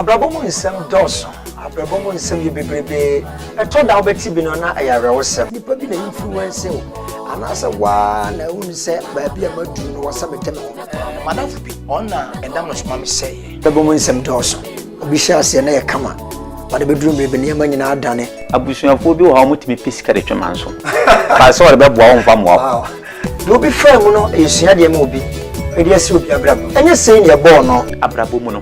abrabom nsem dos abrabom nsem bebrebe eto da obeti bi no na ayare wosem nipa bi na influence o anasa wa na unse ba bi amadu no wasam tem madam bi ona endam no soma me say abrabom nsem dos obi shase na ye kama wade bedrum bebe ne ma nyina adane abusuafo bi wo ha mutimi pisika de twema nso ka se wore beboa wo mfa moa do bi fam no esua de ma obi edi ase obi abrabom enye sei ne bo no abrabom no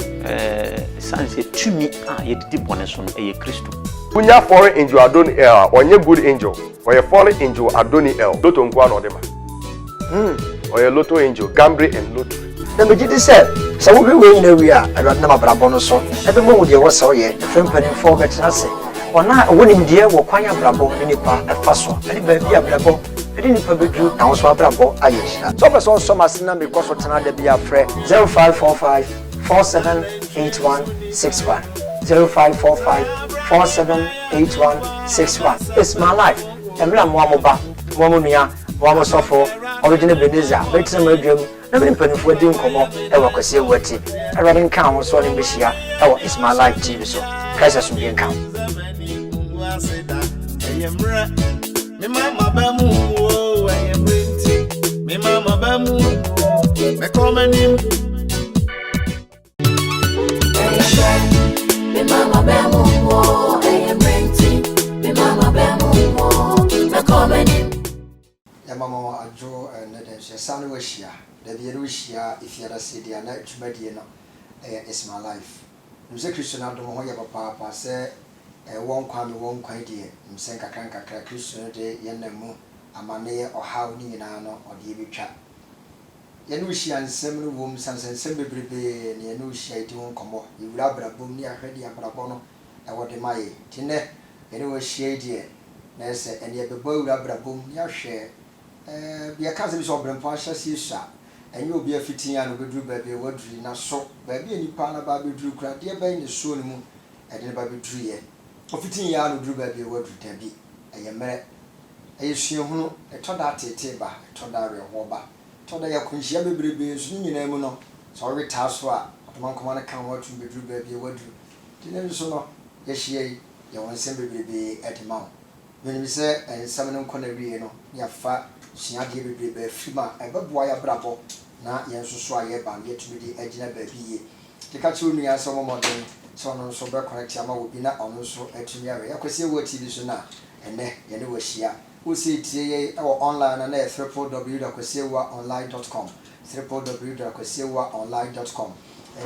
sanse tumi a yedidi bone so no eye Kristo Punya foreign angel Adoniel, onye good angel, or a fallen angel Adoniel, Loto Nkwan Odema. Or a Loto angel, Gambri and Loto. Na me gidi se so wo we na wi a na abrabom no so ebe mo de wo so ye fempa ni for betra se ona wonim de wo kwan abrabom ni nipa efa so ani ba bi abrabom edi nipa bedru na wo so abrabom ayeshira so person so masina me ko so tena da bi afre 0545 478161 0545 478161 it's my life emra mo amoba mo nua mo sofo original Beneza betre madwam na me mpanifo di nkomo e wa kwase wati awade nka ho so ne behia e wa it's my life TV so kaisa so bi nka me mama ba mu o ayemrenti me mama ba mu me komanim me mama ba mu o ayemrenti me mama ba mu o me komanim ya mama ajo na den se sanu wahia da bi ru hia ifiara sedia na twumadie no it's my life mse Kristo na do ho ya papa se won kwan die mse kakra Kristo de yenamu amane ohaw ni nyina no ode betwa ye no hia nsem no wom sansensem bebrebe ne ye no hia iti won komo yewura abrabom ni ahwede abrabom no wode maye tine ye no hia die na se ene ye bebo yewura abrabom ni ahwe bia kaze bi so obrempa ahya si sha enye obi afitin ya no bedru ba bi waduri na so ba bi enipa na ba bedru kura de ba ni so ne mu ede ba bedru ye ofitin ya no bedru ba bi waduri tabi eye mere eye hwe hunu etoda tete ba etoda reho ba etoda ya kunhia bebrebe so nyina mu no so reta so a otomankoma na kan watu bedru ba bi waduri tine so no ye hie ye won bebrebe edema when we say ensam no nkona wie no ya fa sia de bebrebe frima ebeboa ya brabo na yensoso aye ba ye tumidi agina ba biye tika che onu ya so momoden so no so be connect ama obi na ono so atumi awe yakwese wo TV so na ene ye ne wahia wo se tie ye online na www.kwesiewaonline.com www.kwesiewaonline.com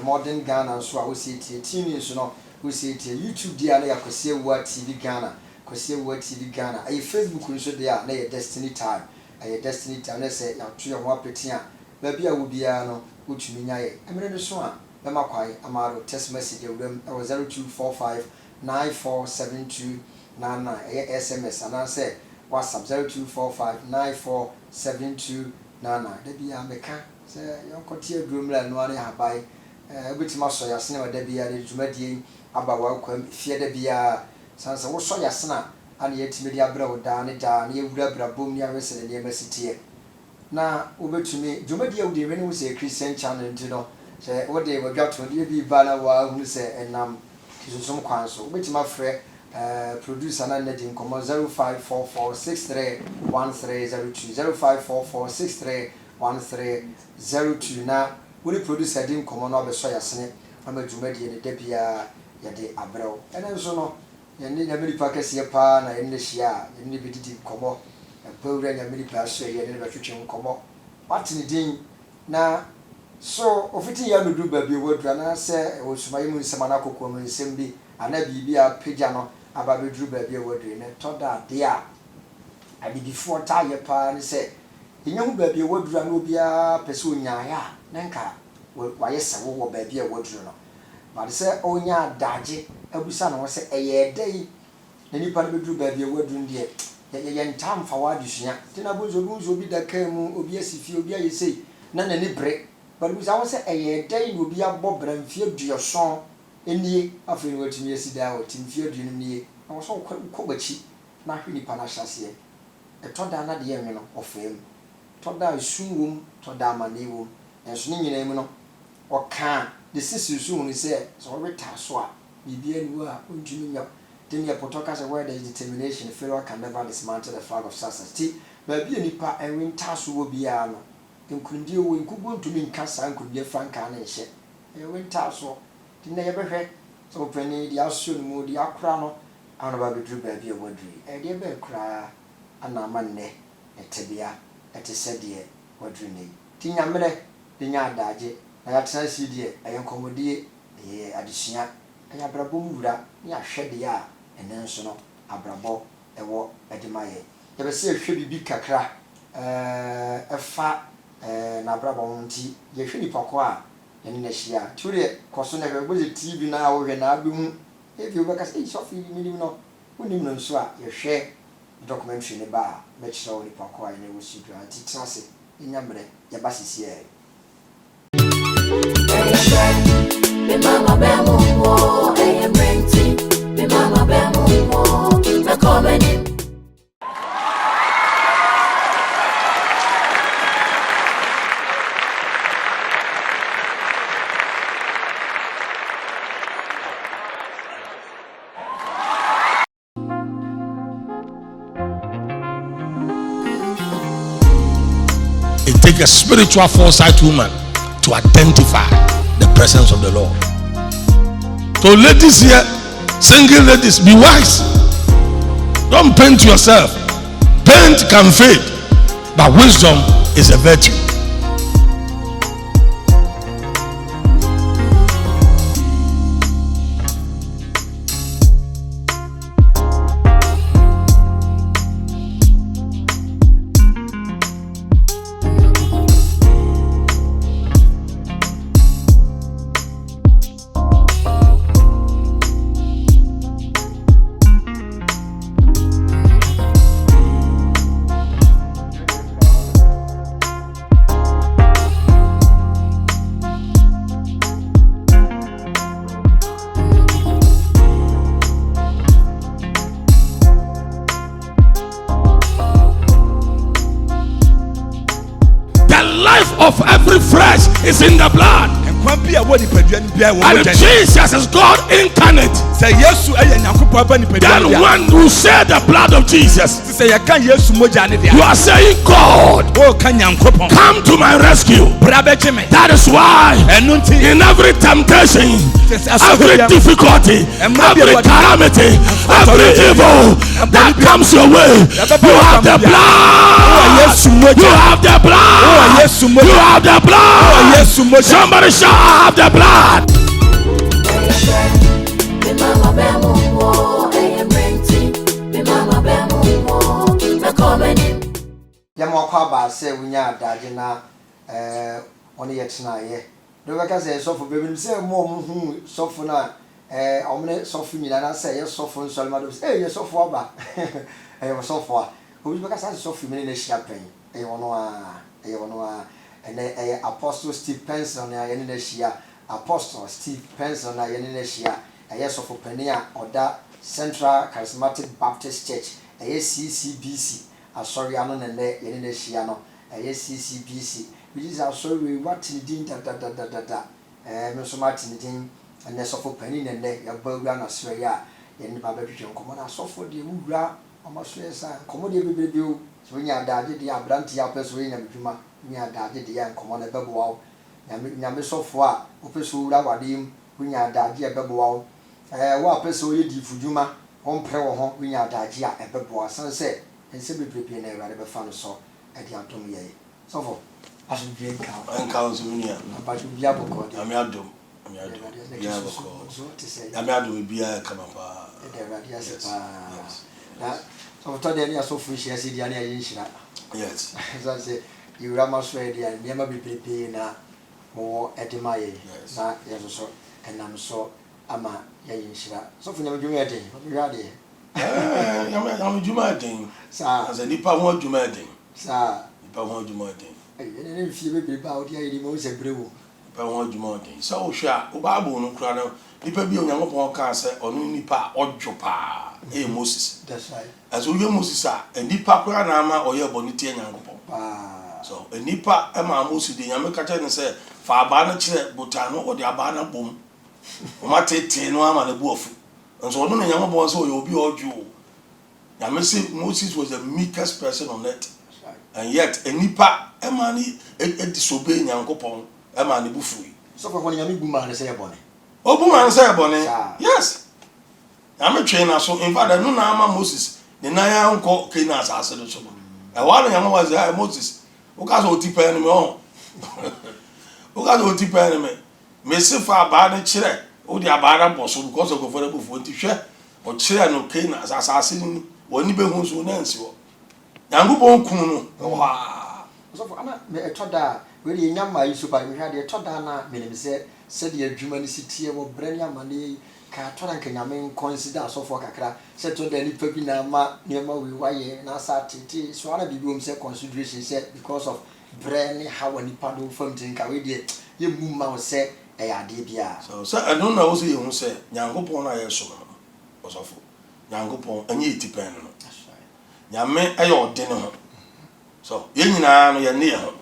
modern Ghana so a wo se tie TV so no wo se tie YouTube dia na yakwesiewa TV Ghana Kwesiewa TV Ghana ay Facebook nso dia na ye Destiny Time ay Destiny Time na say ya to ho apeti a ba bia wo bia no wotumi nyaye emre no so a be makwai amaro text message ewdam 0245947299 ay SMS ana say WhatsApp 0245947299 da bia meka say yonkoti adurumla no ane habai obetima so ya sene da bia de djumadie aba wa kwam fie da bia sansa wo so yasena ane yetime dia bra wo da ne da ne ewura brabom ni awese ne emasitie na obetumi djumadi awudi we ne wo se Christian channel ntino se wo de wadwato de bi ba na wa hu se enam kisusum kwan so obetima frɛ producer na nedi nkomo 0544631302 0544631302 na wo ni producer di nkomo na obeso yasene ama djumadi ne da bia yade abrɛw ene so no yende nyamiri pakesi pa na yende hia yende bididi komo pawura nyamiri pa so yende ne batwetwe nkomo watini din na so ofiti ya nudu ba bi wadura na se osumayi mu nsema na kokko mu nsem bi ana bibia pagya no aba bedru ba bi wadura ne toda de a abibifo ta ye pa ne se yenyahu ba bi wadura na obia pese onyaaya na nka wa yesa wo ba bi wadura no ba se onya daje abusa na wo se eye dai na nipa no bedru ba bi wadura ndie ye ntam fa wa dusua tina bunzo bi da kan mu obi asifi obi ayesei na nani bre but we say eye dai no bi abɔ bramfie duoson enie afei no watumi asida o timfie duonum nie na wo so kɔbachi na hwe nipa na hyase etoda na de ye no ofem toda sunwum toda manewum enso ne nyina mu no ɔka the sister soon say so retaswa bibia ni wa ontumi nya then your protocol where there is determination failure can never dismantle the flag of success baabi nipa enwe ntaso wo bia no nkundi wo nkubu ntumi nkasa nkudi franka na ehye enwe ntaso dinna ye behwe so pani dia so no mu dia kra no ana ba bedru baabi e wadri e dia be kra ana manne etebia etesede wadri nei tinyamre dinya adaje na ya transi die ayenkomodie ye adesua aya brabo mura ni ahwede ya enenso no abrabo ewo edimaye ye be se hwe bibi kakra efa na brabo nti ye hwe nipa ko a yene na hia ture koso na hwe boje tv na wo hwe na abihu ebi obaka se sofi minim no unim no nso a ye hwe documentary ne ba me chiro nipa ko a yene wo studio anti trase inyamre ye ba sisi e Me mama bemumo, I am renting. Me mama bemumo, me coming in. It takes a spiritual foresight woman to identify the presence of the Lord. So ladies here, single ladies, be wise. Don't paint yourself. Paint can fade, but wisdom is a virtue. Of every flesh is in the blood. And Jesus is God incarnate. Then when you say the blood of Jesus, you are saying, God, come to my rescue. That is why in every temptation, every difficulty, every calamity, every evil that comes your way, you have the blood. You have the blood. You have the blood. Somebody shout, I have the blood. Yamwa ba say wunya adaje na oni yetna ye do be ka say sofo be bi say mo hu sofo na omne sofo nyina na say ye sofo nsolma do say ye sofo aba sofo a obi be ka say sofo mi na hia pen wono a ene Apostle Steve Penson na ye na hia Apostle Steve Penson na ye na hia sofo pani a oda Central Charismatic Baptist Church CCBC asori ano ne ye na hia no CCBC which is sorry what in din da me so martin din and sofo pani ne ya bawura na so ya ye ne ba betwe nkomo na sofo de wura amaso esa nkomo de bebebe o so nya daade de abranti ya peso nya medwuma nya daade de ya nkomo na beboa nya me sofo a opeso wura wadem nya daade ya beboa wa peso ye di fudwuma ompre wo ho nya daade ya beboa san se ense bebrebe na eware be fa no so e di atom ye sofo aso bien ka Zunia. but you have a code. I'm adom. Bia Kamapa. So today I so fish as the Diana Yinshira. Yes. As I say, you Ramos ready and never be prepared now more at the Maya. Not yes, and I'm so ama Yinshira. So for never doing anything. Ready. I'm Jumating. Sir, as a Nipa won't Jumating. Sir, Nipa won't Jumating. If you be about the most a brew. Pawon Jumating. So sha, Obabu no crano. Nipa be on your cancer or no Nipa or Jopa. Moses. That's right. As we Moses are, and Nipa Kranama or your bonity and Yanko. So enipa ema Moses de nyame ka ne say fa aba na kire botano o de aba na bom o ma tete no ama na buofu nso ono na nyame bon so obi odwo nyame say Moses was the meekest person on earth and yet enipa ema ni disobey nyankopon ema ne bufu so for when nyame bu man say ebone obu man say ebone yes nyame twen na so in fact no na ama Moses ne na ya nko Canaan asase do so e wa no nyame was say Moses o ka so tipa ni me o o ka so tipa ni me se fa ba na kire o di aba na boso because of for bufu nti hwe o kire no Canaan asase ni woni be hu so na nsi wo nyango bon kun no wa so for ana me etoda we dey nyama yi so ba me hwa dey etoda na me ne se de adwuma ni sitie wo brani amane ka tora nka nyame consider so for kakra se to da ni pa bi na ma niema we waye na sa tete so ana bibi om se consideration se because of brani how ani pa do fam tin ka we dey ye mu ma se e ya de bia so I don't know say you say nyankopon na ye so no osofo nyankopon anye itipen no nyame aye ode ne ho so ye nyina no ye ne ye ho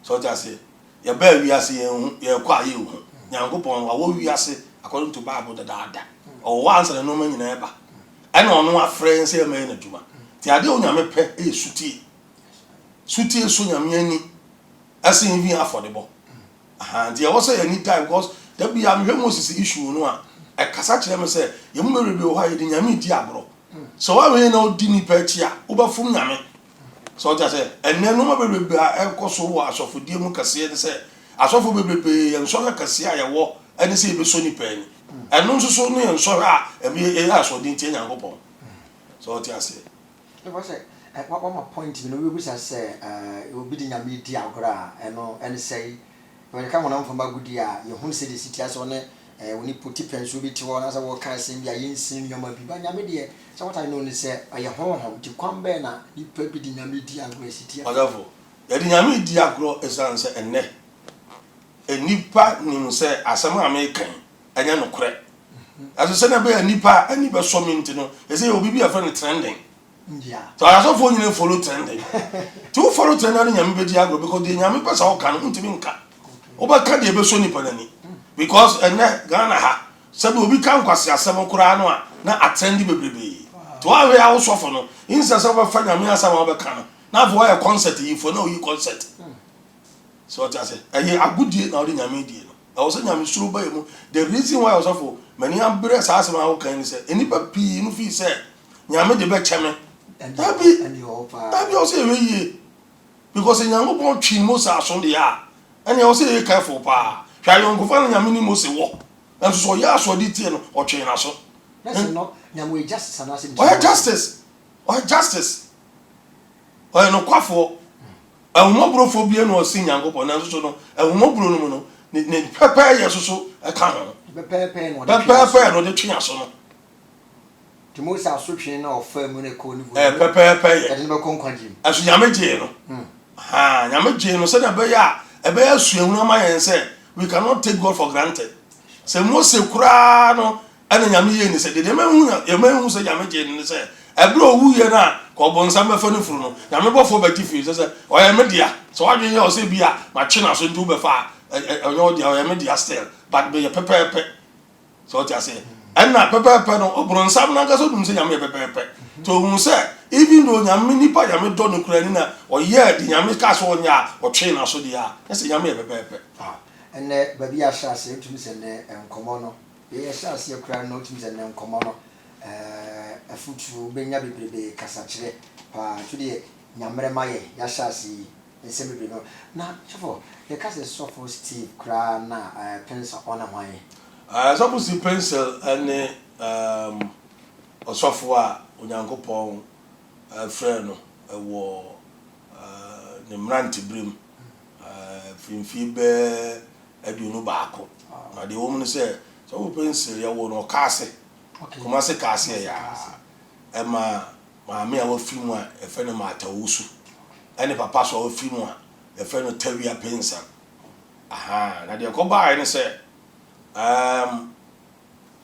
so just say ye ba wiase ye hu ye kwa ye hu nyankopon wa wo wiase according to Bible da o once na no man nyina eba ana ono afren say man na djuma ti ade o nyame pe e sutie so nyame ani asin vi affordable dia was say any time because there be am Moses issue no a e kasa kire me say ye mu merebe o ha ye de nyame di agro so wa we na odi ni pa chi a wo ba fum nyame so just say enne no ma bebe a e koso wo asofodie mu kase ne say asofo bebe ye nso na kase a ye wo ene say be so ni pa ni eno nso so no ye nso a e aso di ntie nyankopon so just say e was say what my point no we wish say obi di nyame di agro a eno ene say when come on from bagudi a ye hu say the city aso ne woni poti penso bi ti wona say wo kan sem bia yensin nyoma bi ba nyame de so what I know is say aye honhom ti kwambe na ipa bi di nyame di agro city wonderful ye di nyame di agro esan say enne enipa nim say asem American anya no kore aso say na be enipa ani be so minti no e say obi bi afa no trending yeah so aso fo nyine follow trending to follow trending nyame be di agro because the nyame pesa o kan ntimi nka oba ka de be so nipa nani because enne Ghana ha sabi obi kan kwase asem kura no a na attend bebrebe to awe ya usofo no insa se oba fa nyame asem oba kan na vo ya concert yi fo na oyi concert so ta say aye agudie na odi nyame die no I was nyame suru ba yemu the reason why usofo many ambre sa asem awo kan ni say enipa pi no fi say nyame de be cheme tabi o say we yi because nyame bon twi mo sa so de ya ene o say careful pa hwa yon ko fa na nyame ni mo se wo enso so ya so di tie no o twen na so that's no nyame justice and as justice o no kwafo ahumobro bia no osi nyankopon na so no ahumobro no mu no ne pepe ye so e ka ho pepe no de twen aso no timo sa so twen na ofa mu ne ko ni pepe ye e de be konkwajim aso nyame je no nyame je no se na be ya e be asuahunu ama yen se we cannot take God for granted se Mose kura no ana nyame ye ni se de mahu se nyame je ni se ebro owu ye na ko bonsa me fa no furu no nyame bofo ba tifi se o ye media so wadwe ye o se bia ma che na so ndu be fa o ye media still but be pepe so what I say ana pepe no obronsa na ga so dum se nyame pepe to hu se even though nyame nipa nyame do no kura ni na o ye di nyame ka so nya o twe na so dia se nyame pepe ene babi a shase tumi se ne enkomo no ye shase kura no tumi se ne enkomo no afutu benya bebrebe kasa kire pa twede nyamre maye ya shase ese bebrebe no na chefo ye kasa sofo Steve kura na pencil ona hwan sofo Steve pencil ene osofo a onyankopon friend no wo ne mranti brim finfi be aduonu baako na de wo mu se so wo pencil ya wo no kaase kuma se kaase ya ema maame a wo film a efe no mata wusu ene papa so wo film a efe no tawia pencil na de ko ba ene se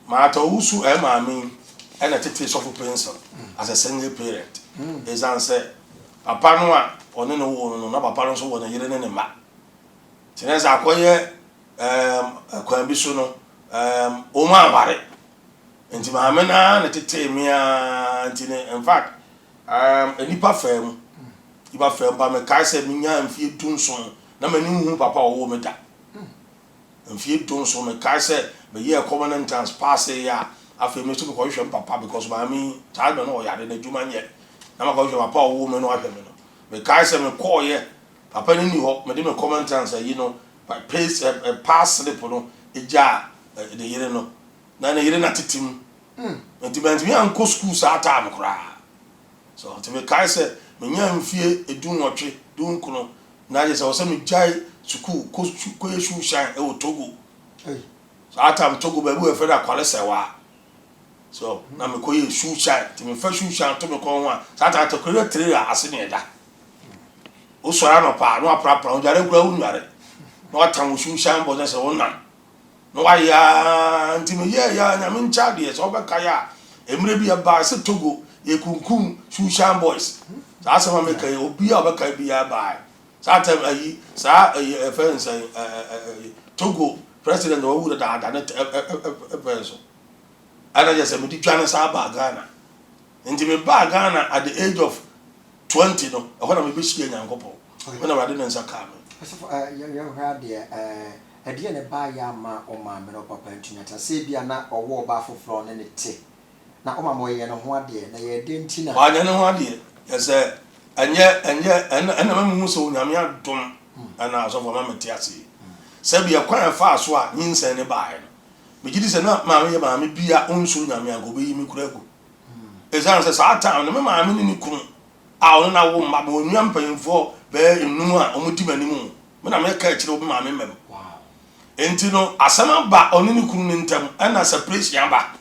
mata wusu maame ene tete so for pencil as a single parent is answer papa no a ɔne no wo no na papa no so wɔ ne yere ne ne ma tenese akɔyɛ kwan bi so no o ma aware nti maame na ne tete mia nti ne in fact enipa fam iba fam ba me kai se minya mfie dunson na mani hu papa wo me da mfie dunson me kai se me ye covenant trans pass ya afi me so ko hwe papa because maame child no yare na djuma nye na ma ko hwe papa wo me no ahwe me no me kai se me call ye papa ni ho me de me covenant trans yi no pass slip no eja de yere no na yere na titim nti banti mi anko school sa ata me kra so nti me kai se me nya mfie edun nwotwe dun kuno na je se wo se me jai school ko yesu shan e o Togo so ata me Togo ba bu e feda kwale sewa so na me ko yesu shan nti me fa shu shan to me ko ho a sa ata to kre tre ase ne da o so ara no pa no aprapra o jare kura unware no atan wo shu shan bo se wo nan no wa ya nti me ye ya nya me ncha de so be kaya emre bi ba se Togo ye kunkum Shushan boys sa sama me kai obi a be kai bi ya ba sa tam ayi sa friends Togo president o wu da na so ana just me di twana sa ba Ghana nti me ba Ghana at the age of 20 no e hona me be shie nyankopo when I didn't nsa ka me so you had the dia ne ba ya ma o ma me no papa ntunya ta se bia na owo ba foforo ne te na o ma mo ye no ho ade na ye de ntina wa nya no ho ade ye se anya ma mu so nyame adom ana so for ma metiase se bia kwan fa so a nyinsa ne ba he no me gidi se na ma me ye ma me bia onso nyame ago be yi mi kura gu ezan se sa ta no me ma me ni kunu a ono na wo ma bo nwa mpanfo be enum a omudi manimu me na me ka kire obi ma me mem enti no asama ba oni ni kunu ni ntam ana separation ya ba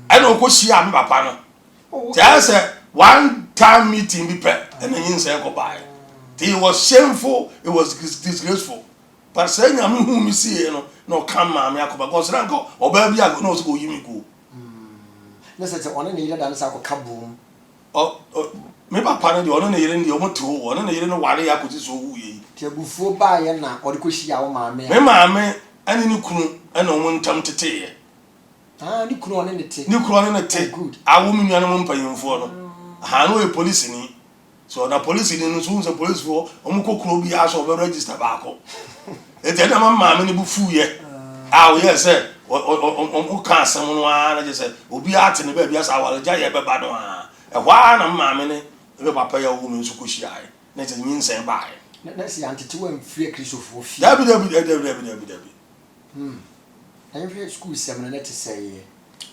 ana okohia me papa no say one time meeting be pre and yin say go by it was shameful, it was disgraceful but say nya me hu mi see no come ma me akoba go sra nko oba bi ago no so go yimi go na say ono ne yire dan sa ko kabum me papa no de ono ne yire ndi o moto ono ne yire no ware ya koti so wu yi ti abufuo ba ye na o de ko hia wo maame me maame ani ni kunu ana o ntam tete ye ni kunu one ne te ni kunu one ne te awo mi nuanu mo mpanyimfo no ha no e police ni so na police ni no so so police fo o mo kokoro bi aso o be register ba ko e te na maame ni bu fu ye awo ye se o ka asem no ana je se obi ate ne ba bi asa awale ja ye be ba no a e hwa na maame ne be papa ya wo mi so ko hia ye na te nyinsen ba ye na si antete wa mfie kristofo fi dabi I feel school seminar net to say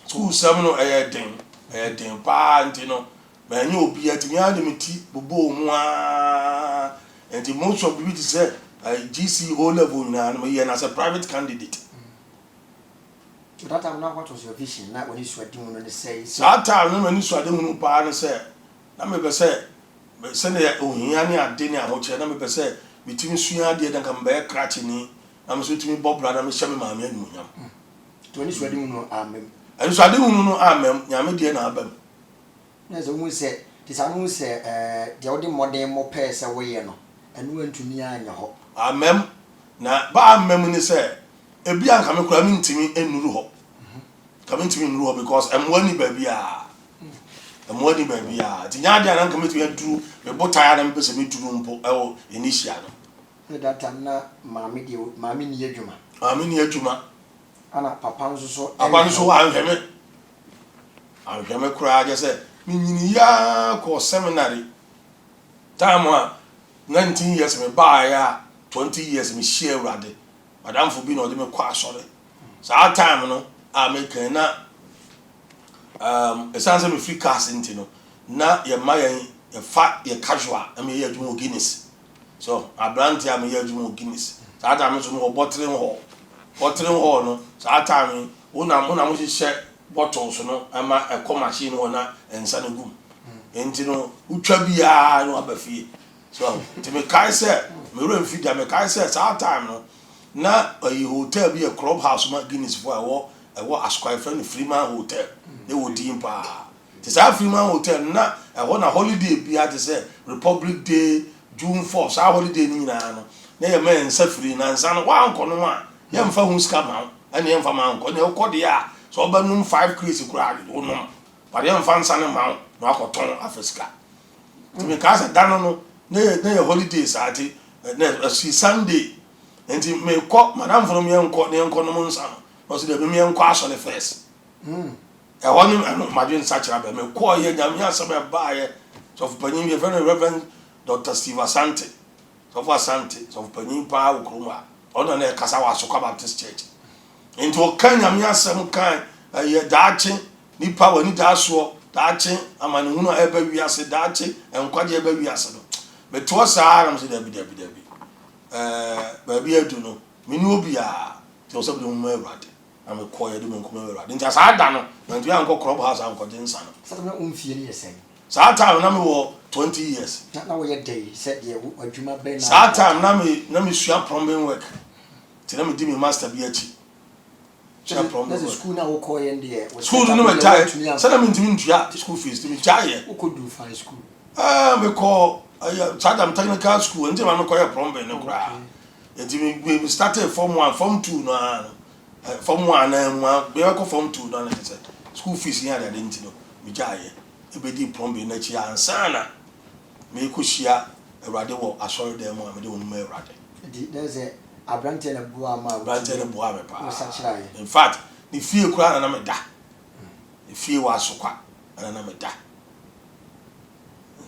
school seminar den pa ntino ma nya obi ati nya de meti bobo mu a enti most of the say GC O level na no ye na as a private candidate that time now what was your vision na when you swadi mu no say that time no mani swadi mu pa no say na me be say ne ohia ne ade ne ahoche na me be say mitimi sua ade dan kan be crash ni am so timi bob brother me shame maame anu nyam to ni swadi mu no amem ani swadi mu no amem nyame de na abam na so mu se ti sa mu se de odi modern mo pe se wo ye no anu antumi anya ho amem na ba amem ni se ebi anka me kura mi ntimi enuru ho ka mi ntimi enuru ho because emwani ba bia emwani ba bia ti nya de anka me tu aduru me botaya na me pese me duru mpo ewo initial no that time na maami ni adwuma maami ni adwuma ana papa nso so ahweme kura je se minyini ya ko seminary time a 19 years me ba ya 20 years me share urade madam fo bi no de me kwa asore sa time no american na esanse me free cars into no na ye mayen ye fa ye casual am ye adwuma Guinness so abranti am ye adwuma Guinness sa time so no bottling hall no sa time una mo hye bottles no ama e ko machine no na ensa no gum enti no utwa bia no abafie so ti me kai se me ro mfida me kai se sa time no na a hotel bi a club house ma Guinness for e wo Asquire friend Freeman hotel e wo din pa te sa Freeman Hotel na na holiday bia te say Republic Day June 4th sa holiday ni na no na ye men nsa free na nsa no wa anko no a ye mfa hu ska ma ene ye mfa ma anko ne ukode a so obanum 5 crazy kura do no but ye mfa nsa ne ma no akoton Africa me ka sa dan no na ye holiday sa ati na si Sunday enti me ko madam from ye nko ne nko no nsa no so de me nko aso le first wonu anu madwen sa kira be me ko ye nyame asaba ba ye so panyin be very Reverend Dr. Steve Asante so for Asante so panyin pa ukruma ona na kasa wa Sokwa Baptist Church into kan nyame asam kan ye daache nipa wani daaso daache amane hunu eba wiase daache enkwade eba wiase no me to sa aram se dabi ba bi adu no mini obi a te so bi mo Awurade am ko ye de me nkoma Awurade ntia sa ada no ntia anko club house anko jinsa no sa na umfie ni yesen sa time na me wo 20 years na wo ye day said ye adwuma be na sa time na me sua plumbing work ti na me di me master bi achi sua plumbing work na school na wo ko ye ndie school no me tie sa na me ntimi ntua school fees ti me tie wo ko do fine school me ko Sadam technical school until I call plumbing no cry. We started form 1, form 2 no form 1 and we go form 2 no school fees here I didn't know. Me jaye e be di plumbing na chi ansana me ko hia Awurade wo asori dem mo me de wonu Awurade. There's a abrante na bua ma abrante na bua me pa. In fact, the fee kura na me da. The fee wa sokwa na me da.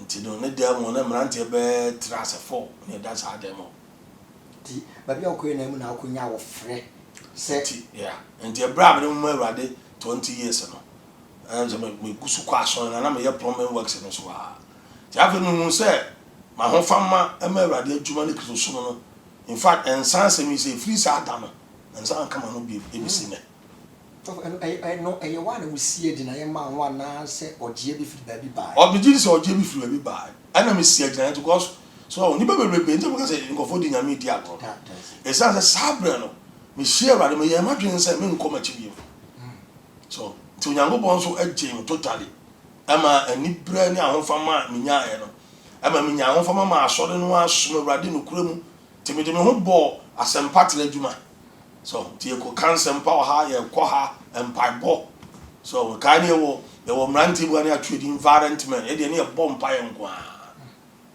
Nti no ne dem na mrante be trase 4 ne da sa dem. Ti ba bia ko na mu na akonya wo frɛ set yeah. Nti ebra me mu Awurade 20 years no. Me kusu kwa so na me ye plumbing works no so a. Ti afi no say ma ho fama e ma Awurade adwuma ne Kristo so no. In fact, ensan se mi say free sa da no. Ensan kama no bi ebisi me. No e one we see di na ye ma ho na se ogie bi free ba bi ba. Obiji se ogie bi free ba bi ba. Ana me see agina because so ni ba be nje because nkofo di nyame di agro. Ensan se sabre no. Me share Awurade me ye ma dwen se me nkoma chi bi. So ti Onyankopon so agye me totally. Ama ani bra ni ahofama me nya e no. Ama me nya ahofama ma asore no asom Awurade no kura mu. Ti me de me ho bo asempatele adwuma. So ti ko cancer power ha ye ko ha empaibo. So ka ni wo mranti bu ani atwedi environment e de ne bomb pie nko a.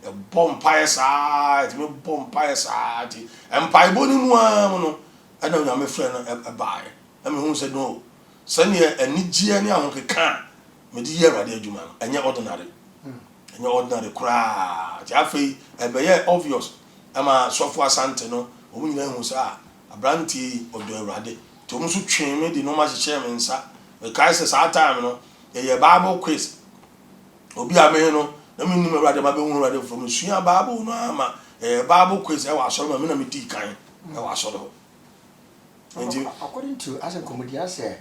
E bomb pie sa, ti me bomb pie sa ti. Empaibo ni mu am no. E na nyame frɛ no e bae. E me hu se no. Sane anigye ne ahokeka me di ye Awurade adwuma no. Enye ordinary. Enye ordinary kura. Ti afei e be ye obvious. Ama Sofo Asante no, omu nyina hu sa abranti odo Awurade. To mu so twen me di no ma hyehyɛ me nsa. E kai se sa time no, ye Bible quiz. Obi ame no, na me nim Awurade ma be hu Awurade from sua Bible no ama Bible quiz e wa asɔre ma me na me di kan. E wa asɔre ho. According to as a comedian say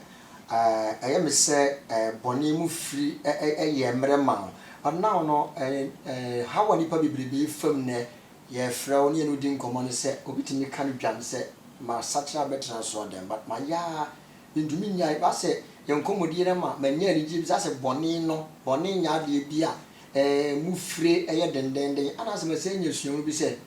I am say boni mu free ye mre ma. But now no how any people be from ne ye fra oni no din komo say obitimi kan dwan say ma satra betra so dem but ma ya ndumi nya ba say ye komodi re ma nya ni ji say boni no boni nya de bia mu free ye dendenden ana se me say nya suon bi say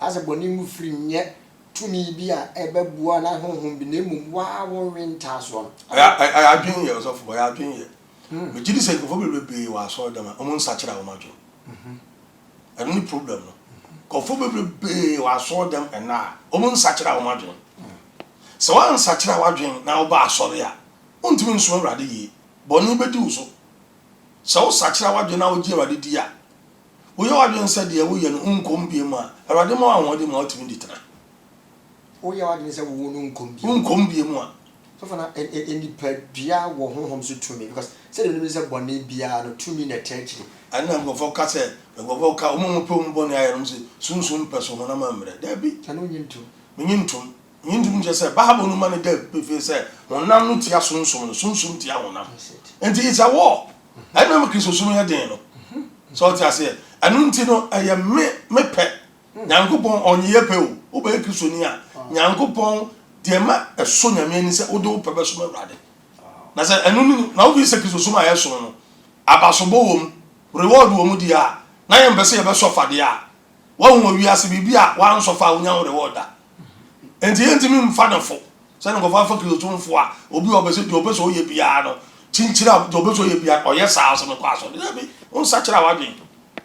as boni mu free nye tumi bia ebebua na honhom bi na emu wa wo renta so I adwin ye so for I adwin ye me gidi say ko be wa so dem o nsa kira wo madwo any problem no ko fo be wa so dem na o nsa kira wo madwo so wa nsa kira wadwen na wo ba asore a ontimi nso Awurade yi boni be di wo so nsa kira wadwen na wo di Awurade di a wo ye wadwen se de wo ye no nkom bie mu a Awurade ma wo de ma otimi di tena wo ye wadwen se wo no nkom bie mu a so for na any bia wo honhom so tumi because say dem say boni bia no tumi na territory ana go focus say go ka omo pom boni ayem say sunsun person na ma mre da bi ana nyintum nyintum je say Bible no man da be say wonam no tia sunsun tia wonam enti it's a war ana ma Kristo sum ya den no so tia say anu nti no aye me pe Nyankopon onye pe o ba Kristo ni a Nyankopon de ma eso nyame ni say odo pe be so Awurade na say anu na wo bi say Kristo sum aye so no abasobo wom reward wom dia na yem bese ye be sofa dia wa hu wiase bibia wa nsofa unya reward da enti yentimi mfa no fo se no gofa fa kilo tumfo a obi obese di obese oye bia no chinchira di obese oye bia oye saa so me kwa so de bi on sa kira wadwen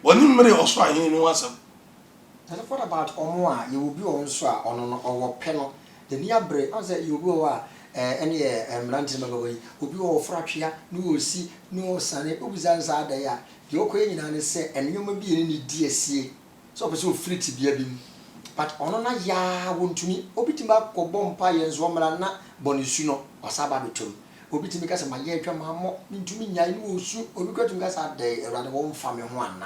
woni mmere oso ahin ni wasam. And what about Omoa? You will be on Swa on our panel. The near break, I said you go any Lantin Magoy, who be all fracture, no see, no son, it was answered there. Your queen and say, and you may be in the DSC. So so free to be a beam. But on a ya won't to me, Obitima, Cobom Pires, Womalana, Bonisuno, or Sababitum. Obitimicas and my year, mamma, into me, I knew soon, or we got to gas out there around one family one.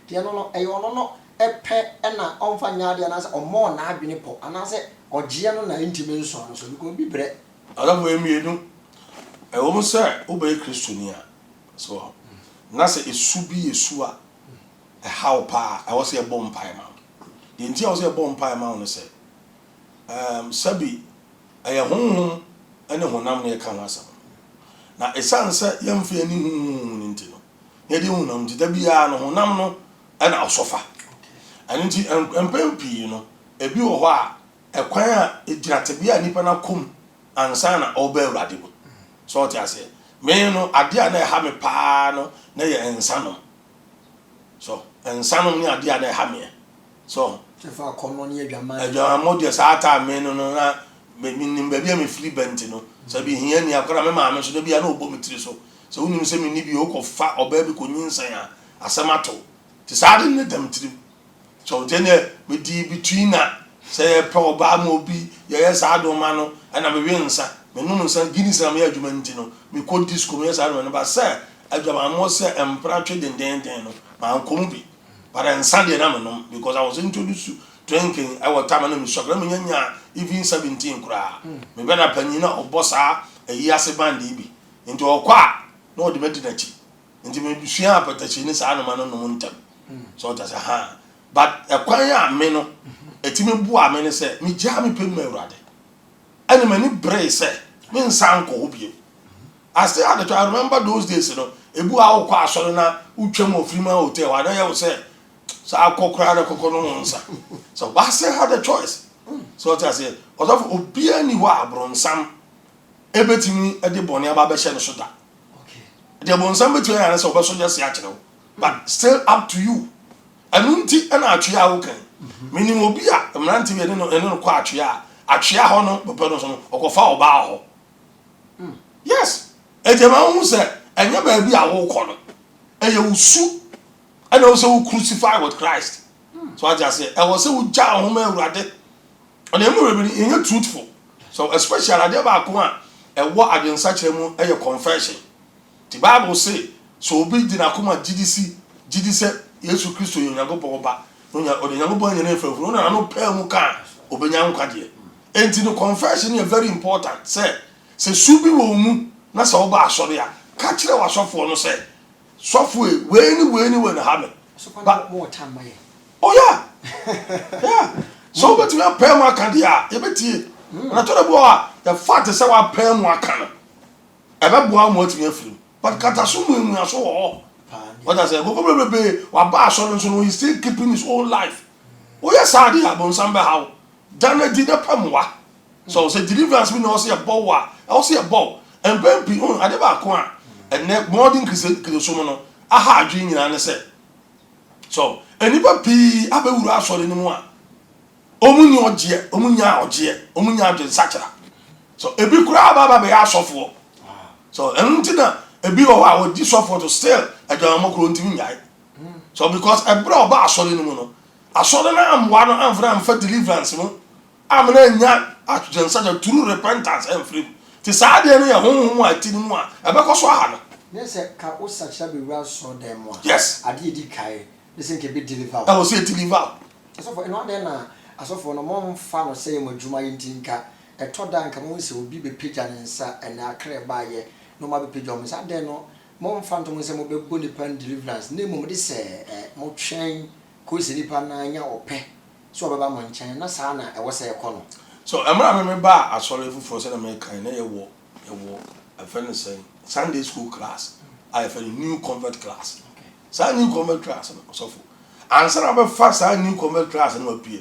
Dear no, I don't epe ena onfa nyaade anase omo na adwene po anase ogie no na intime nso no so ko bi bre adabo emienu wo mo se obe kristonia so na se esu bi esu a how pa I was a bomb pie ma the nti I was a bomb pie ma no se sabi aye honhom ene honam na ka wasam na esanse yemfe ani honhom nti no ye di honam nti da bia no honam no ena osofa anti empempi no ebi wo ho a ekwan a ejirate a nipa na kom ansa na oba awurade bo so what you say me no ade a na ha me pa no na ye ensanom so ensanom ni ade a na ha me so fa kono ni adwama de saata me no na me nimba bia me fili benti no sabi hia ni akora me ma me so bia na obo metiri so so unim se me ni bi okofa oba bi konyinsan a asemato ti saade ne dam tiri so then we di between na say pro ba mo bi ye saado ma no na me wensa me num nsa gini sa me adwuma nti no me ko disco me saado no ba say adwama mo say empratwe den no ma nkom bi para nsa de na me no because I was introduced to drinking I was time na me sokra me nyanya even 17 kura me be na panyi na obosa eyi ase band bi nti okwa na odi medina chi nti me bisuan apatachi ni sa no ma no no ntam so that ha but ekwan ya me no etimi bu a me ne se me gya me pem awurade ani mani brei se me nsan ko obie I still had to remember those days no ebu a okwa asoro na utwam ofrima hotel wa na ye wo se sa akokra na kokoro no nsa so I still had a choice so what I say ozof obia ni wa abronsam ebetimi e de bone aba be hye no so da okay de bonsam betimi ya na se obeso just ya kire but still up to you anunti na atwea wo kan minim obi a mranti we no kwa atwea ho no bebe no so no okofa oba ho yes ejema hu se enya ba bi a wo kọ no eye usu ana wo se wo crucify with Christ so I just say e wo se wo ja ho ma awurade ona emu rebiri enya truthful so especially ade ba ko a e wo adwensa kire mu eye confession the Bible say so obi di na koma gidise Yesu Kristo Onyankopon ba Onyankopon nyane frefuru na no pa mu ka obenya nkwade enti no confession is very important say subi wo mu na sa oba asori a ka kire wa sofo no say sofo we ni na ha me but more time my oh yeah so but we pa mu aka dia e betie na to bo a the fact say wa pa mu aka no e be bo amu atumi afiri but kataso mu aso wo what I say go bebe wa ba so no he still keeping his own life oh yes adi abon sambe how dana di na pamwa so say deliverance me no say bow wa I say bow and pempi on ade ba ko a ene modern kristo no aha adwe nyina ne say so enipa pi abewuru aso ne mu a omunyi omunya adwe sachara so ebi kura baba be asofo so enuntina ebi o wa odi sofo to still adwama kro ntimi nyai so because ebra ba asori no no asori na amwa no amfra amfa deliverance no amna nya atjensa the true repentance and free ti saade no ye honhom ati no mu a ebekoso aha no yes ka o sacha be wa so dem wa yes ade edi kai listen ke be deliver I was say deliver so for no dey na asofo no mo mfa no say mo dwuma yintinka etoda nka mo se obi be page ne nsa na akre ba ye no ma be page o msa dey no mo mfanto mo se mo be go ni pan deliverance na mo de se mo twen ko se ni pan na anya ope so baba mo nchen na sa na e wo se ko no so emra me ba asore fufu se na me kan na ye wo a friend say Sunday school class I have a new convert class. So new convert class no so for. Answer about fast new convert class no appear.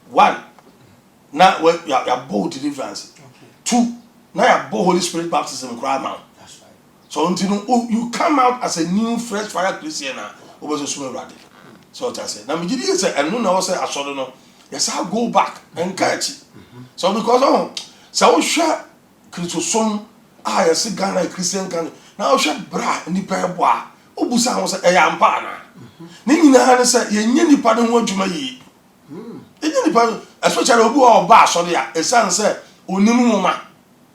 One, now you bold deliverance. Two, now you bold Holy Spirit baptism cry man. That's right. So until you come out as a new fresh fire Christian over the swim ready. So I say, now me did say and no say I saw no. Yes, I'll go back and catch it. So because so share Christosum I see Ghana Christian can now share bra ni pa boa. Obusa ho say e ya mpa na. Ni nyina ne say ye nye nipa ne ho adwuma yi. Enye nipa especially obu o ba so ya esan say onim mu ma.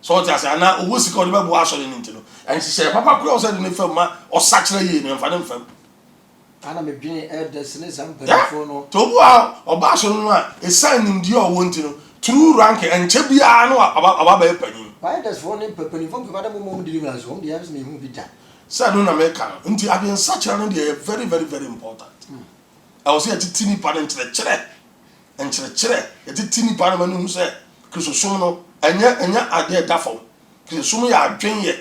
So what I say na owo sika o de ba bo aso de nti no. And she say papa kura o say de ne fam ma o sachire yi ne mfa ne mfam. Ana me dwene destiny sam pelifo no. To obu a o ba so no a esan nim di o wo nti no. True rank and chebia no aba ba panyin. Why does phone pelifo pe bada mo deliverance home dey have me hu bi da. Say no na me kan nti abien sachire no dey very very very important. I was here to tini pa ne chere e tini pa no hu say Christosum no enya ade da fo. Christosum ya adwen ye.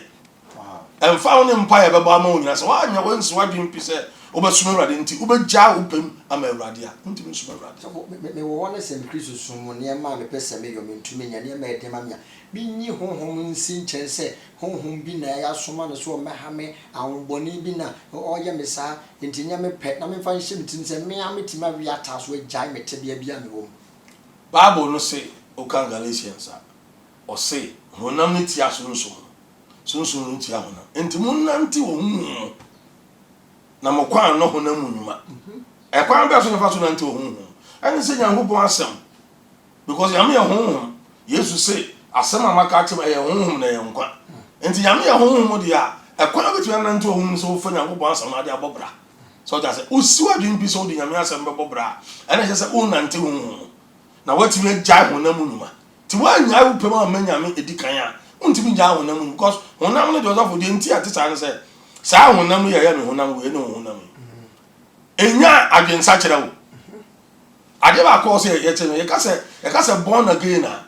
Wow. Emfa wo ne mpa ye beba ma onyina say wa anya wo nsi wadwen pi say obesum Awurade nti obegya opem ama Awurade a nti me sum Awurade. So me wo wona sem Christosum ne ma me pese me yo me ntumi nya ne ma edema me binyi honhom nsi nchen se honhom bi na ya soma no so mehame awoboni bi na oye me sa nti nya me pe na me fa nhye mtin se me ametima wi ata so agya me tebia bia me wo. Bible no say o kan Galatians o say honam ne tia so nso no tia honam enti munnanti wo hu na mokwan no honam nyuma e kwan be so ne fa so nanti wo hu ani se Nyankopon asem because yame ye honhom Jesus say asem amaka atem ye honhom na ye nkwa enti yame ye honhom de a e kwan be tu nanti wo hu so fa Nyankopon asem na de abobra so that say usiwa dwin bi so de yame asem be bobra ani se o nanti wo hu na wati me jai honam nyuma ti wa nya wo pema manyame edikan a untimi jai honam because honam no de ozo for de enti atisa ne say sa honam ye ya me honam we ne honam enya adwensa kire wo ade ba ko se ye kire ye ka se born again na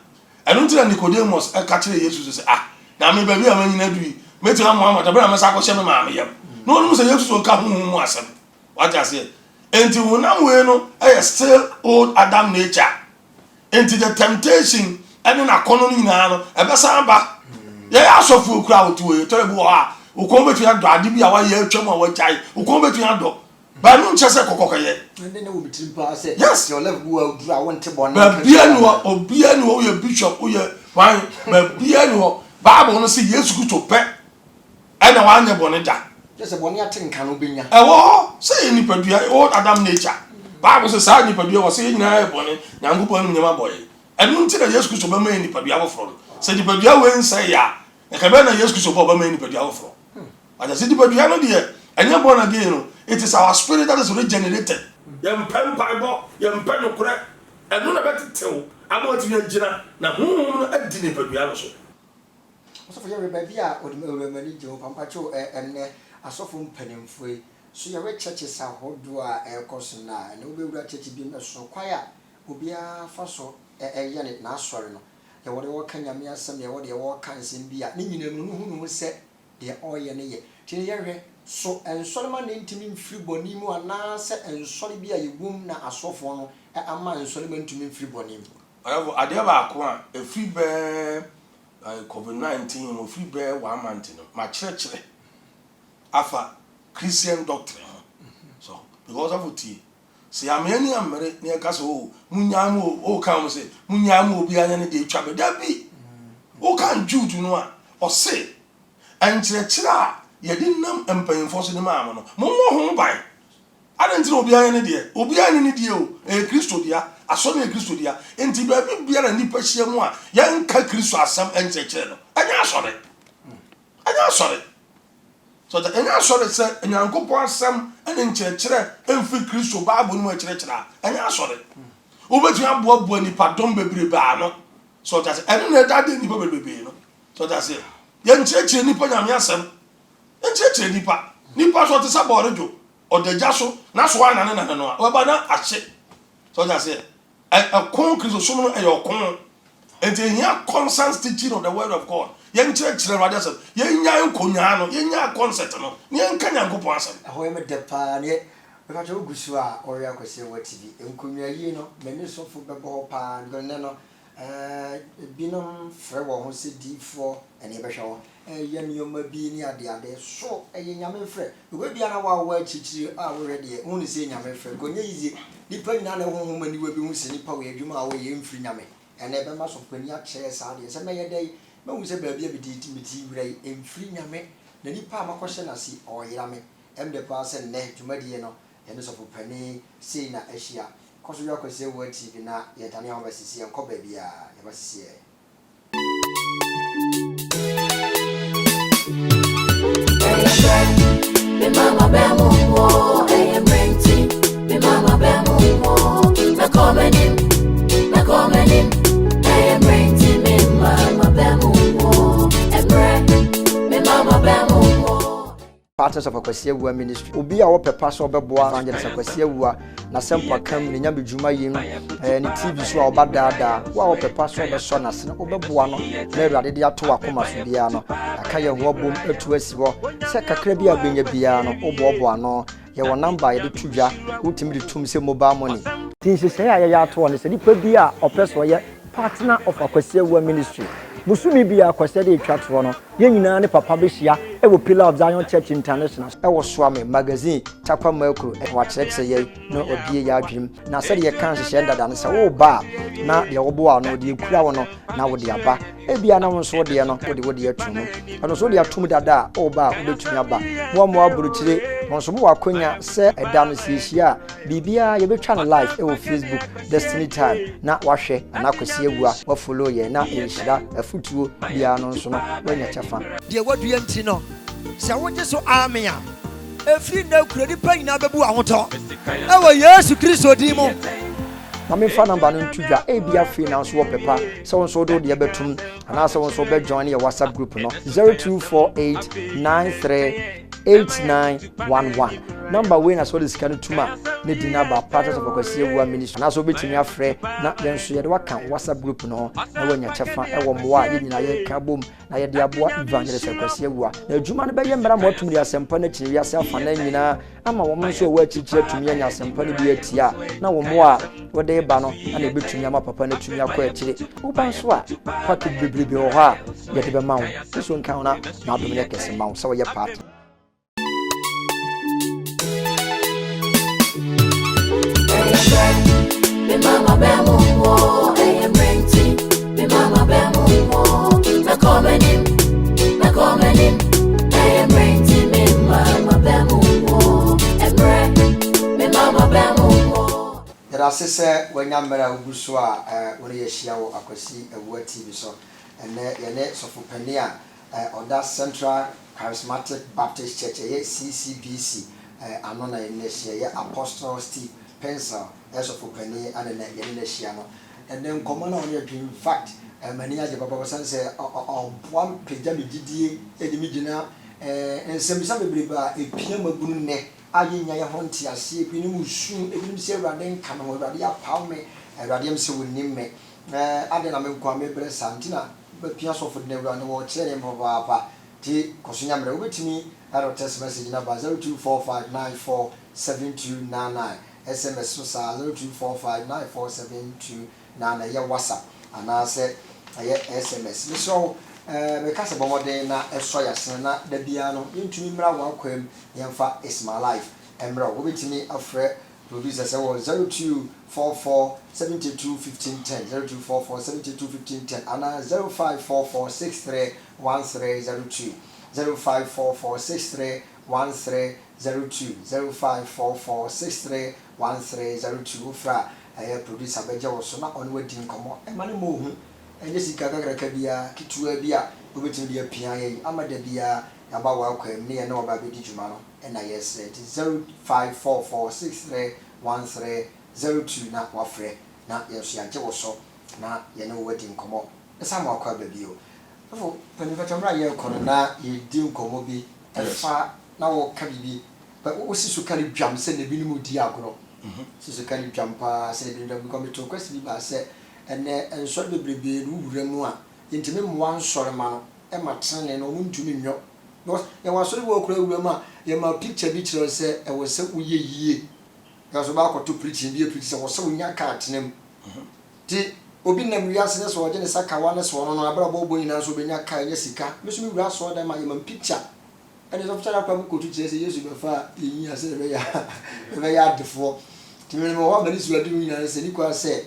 enu ntira Nicodemus e ka kire Jesus say na me ba bi amanyina dui meti na Muhammad abra me sa ko hye me ma me yam no no say Jesus o ka hu mu asem what I say enti honam we no e still old Adam nature enti the temptation ene na kono ni na no e be san ba ye asofu okura otu e to ebu ha ukon betu ya do ade bi a wa ye atwam a wa jai ukon betu ya do ba nu nche se kokokoye Ende na wo bitim pa say yes your level wo adura wonte bone ba bia ni wo ye bishop wo ye wan ba bia ni wo Bible no say Yesu Kristo pe e na wa anya bone da just bone atenka no benya e wo say ni padua old Adam nature Bible say sa ni padua wo say nyina e bone Nyankopon nyama boy enu nti na Yesu Kristo ba ma ni padua wo fro say ni padua we nsa ya e ka be na Yesu Kristo ba ma ni padua wo fro aja say ni padua no de enya born again no it is our spirit that is regenerated yem pem bible yem pen no kure enu na betetew amoti na gina na no adi ni padua no so so for your baby a odimani je pampacho enne asofo mpanimfo so ye we churches ahodo a ekoso na na obewura church bi na so kwaya obia fa so ye ne na asore no ye wode wo kanyame asem ye wode wo kansem bi a ne nyina mu no hunu se de oye ne ye tini ye hwe so ensorema ne ntimi mfiri boni mu ana se ensore bi a yegum na asofo no ama ensorema ntimi mfiri boni mu ayavo ade ba ko a efiri be COVID-19 mo free be 1 month no ma chire afa Christian doctrine so because of it see ameni amere ne ka so munyamu o kan mo say munyamu obi anya ne de twa be da bi o kan Jude no a o say enchire a ye di nam empanfo so ne ma am no mo ho ban adanti no obi anya ne de obi anya ne de o Kristo dia aso na Kristo dia enti ba bi biara ni pahia mu a ye nka Kristo asam enchire no anya asore so that anya asore se Nyankopon asam ene nchire emfi Kristo Bible no chire anya asore obetu aboabo ni padom bebre ba no so that ene na da de ni bebre no so that say ye nchire ni pa nyame asam nchire ni pa so te saborejo odaja so na so ana ne no wa ba na ahye so that say a kon Kristo so no e okon And then here constant teaching of the word of God. Young church brothers, young Kunyano, young concert, no, young Kanyango person. Ahoy me de pa ne we ka jo gusua ori akwese wa TV enkonwa yi no meni so fo bebo pa ngone no binom frɛ wɔ ho sɛ D4 ɛne bɛhwɛ wɔ yɛ nneɛma bi ne ade so ɛyɛ nyame frɛ we bia na wa akyikiri a wo ready hu ne sɛ nyame frɛ ko nyɛ yize nipa nyina na ho mani wa bi hu sɛ nipa wɔ adwuma a wo yɛ mfiri nyame ɛna ɛbɛma so pani akyerɛ saa de sɛ mɛyɛ dɛ mahu sɛ baabi a bidi timiti wura mfiri nyame na nipa a makɔhyɛ na si ɔyera me ɛmde pa sɛ nnɛ dwumadie no ɛne so fo pani sei na ahyia kɔso ya kwese wo TV na yɛtane ho basisi nkɔ baabi a yɛbasisi Me mama bemu wo renti. Me mama bemu wo me coming renti. Me mama bemu wo me mama bemu wo. Partners of Akwasi Awuwa Ministry obi a wo pepa so obeboa Evangelist Akwasi Awuwa na sempa kam ne nya bedwuma yim ne TV so a obadada wo pepa so obeso na se obeboa no na Awurade de ato akoma so bia no aka ye ho bom atu asi ho se kakra bi abenya bia no obobo no ye wo number ye de tudwa utimi de tum se mobile money tin se se ya ya ato ne se nipa bi a opeso ye partner of Akwasi Awuwa Ministry Musumi bia kwese de twatro no ye nyina ne papa be hia e wo Pillar of Zion Church International e wo Swame magazine Chakwa Makro e wa kyerɛkyerɛ ye no obie ya adwim na sɛ de ye kan hyehyɛ ndada ne sɛ wo ba na de wo bo ano de kura wo no na wo de aba e bia na wo nso de no wo de atum no so de atum dada wo ba wo betumi aba mo aburukyire mo nso mo wakonya sɛ ɛda no si hia bibia ye betwa no live e wo Facebook Destiny Time na wahwɛ na Akwasi Awuwa wa follow ye na enhyira afutuo bia no nso no wanya chafa de wadua nti no sɛ wogye so amia efiri na kura nipa nyina bebu ahotɔ ɛwɔ Yesu Kristo din mu na me fa number no ntudwa e bia free na nso wo pepa sɛ wo nso do de betum ana sɛ wo nso be join your WhatsApp group no 0248938911 number we na so de sika no tuma ne dinaba Partners of Akwasi Awuwa Ministry na so betumi afrɛ na den so ye de waka WhatsApp group no na wanya chefa ɛwɔ moa ye nyina ye ka bom na ye de aboa Evangelist Akwasi Awuwa na adwuma no be ye mmara mo atum de asempa na kyiri wiase afa na nyina ama wo nso wo akyikire atumi anya asempa no bi atia na wo moa wo de ba no ana betumi ama papa na tumi akɔ akyire wo ban so a patu bebrebe ho a ye de be ma wo so nkan na adom ne kese ma wo sɛ wo ye part Me mama bemu wo renti. Me mama bemu wo me coming renti. Me mama bemu wo me mama bemu wo. There are sese wanya mera uguso a wori ye hia wo Akwasi Awuwa TV so ene yene sofopani a Oda Central Charismatic Baptist Church ye CCBC ano na yene hia ye Apostle Steve Pencil sofopani ane na yene hia no ene nkomo na oni adwin fact mani age papa sanse on pagya me didie edimi gina ensemisa bebreba epia mabunu ne aye nya ye honti ase epini musu ebinim se Awurade nka no Awurade apaw me Awurade am se wonim me ade na me nkwa me bre santina bepia sofo de Awurade wo kyere mbaba ti kosunya mre obetimi aro text message na 0245947299 SMS so sa 0245947299 ye WhatsApp ana se aye SMS me so me kasa bomoden na eso yasen na da bia no yentumi mra wa kwam yemfa is my life emra wo betimi afre producer say 0244721510 0244721510 ana 0544631302 0544631302 0544631302 fra aye producer beje wo so na on wadi nkomo e mane mo hu enye sika kakra bia kitua bia obetimi dia pia ye amada bia yaba wa kwam ne ye na oba bedi djuma no na yes 0544631302 na wafre na yeso ya jewo so na ye ne wadi nkomo esa mo akwa babio fo panifa tamra ye kono na ye di nkomo bi efa na wo ka bibi ba wo sisu kali dwam se ne bi ni mu di agoro sisu kali dwam pa se ne bi ndam ko meto kwesi bi ba se ɛnɛ nsɔre bebrebe no wura mu a ntumi mmoa nsɔre ma no ɛma tene no ɔmo ntumi nnwɔ because yɛwɔ asɔre wɔ okura wura mu a yɛma picture bi kyerɛ sɛ ɛwɔ sɛ woyɛ yie yɛsɔ ba akɔto preaching bi preach sɛ wɔ sɛ wonya kaa tena mu ti obi nam wiase ne so ɔgye ne sakawa ne so no abrabɔ bɔ nyinaa so benya kaa nyɛ sika meso mi wura so dɛm a yɛma picture ɛne sɛ fɔkyɛ akwa mu kɔtu kyerɛ sɛ Yesu bɛfa yɛyi asɛ bɛyɛ adefoɔ ti me mo wa mani so adi nyinaa sɛ ni kwa sɛ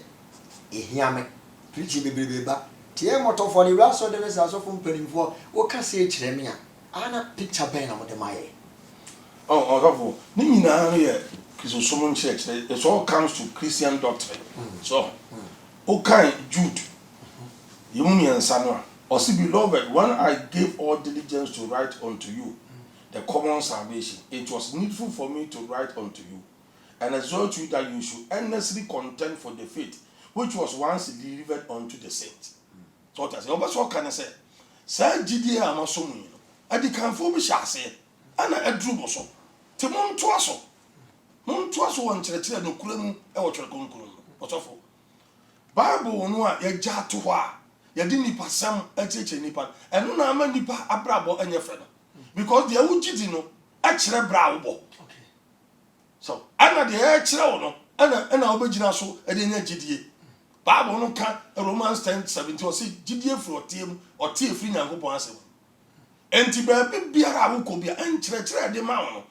ehiame preaching bebrebe ba tie motofo ne wura so dɛm sɛ asɔfo mpanimfoɔ woka sɛ kyerɛ me a ana picture bɛn na mo de maye ọgọfọ ne nyinaa no yɛ Christosome nkyerɛkyerɛ it all comes to Christian doctrine so okay Jude yɛmu mmiɛnsa no a ɔsi beloved when I gave all diligence to write unto you the common salvation it was needful for me to write unto you and exhort you that you should earnestly contend for the faith which was once delivered unto the saints so that's ɔbɛ so ɔka ne sɛ saa gyidie a amaso mu yi no adi kanfo bi hyɛ aseɛ ana aduru bo so te montoa so wɔ nkyerɛkyerɛ no kura mu ɛwɔ twɛrɛ konkuru no ɔsɔfo Bible no a yɛgya ato hɔ a yɛde nipa sɛm akyerɛkyerɛ nipa ɛno na ama nipa abrabɔ ɛnyɛ fɛ no because deɛ wogyidi no ɛkyerɛ bra wobɔ so ɛna deɛ ɛkyerɛ wo no ɛna wobɛgyina so ɛde nya gyidie Bible no ka Romans 10:17 ɔsɛ gyidie firi ɔteɛ mu ɔteɛ firi Nyankopɔn asɛm enti baabi biara a wokɔ bia ɛnkyerɛkyerɛ ɛde ma wo no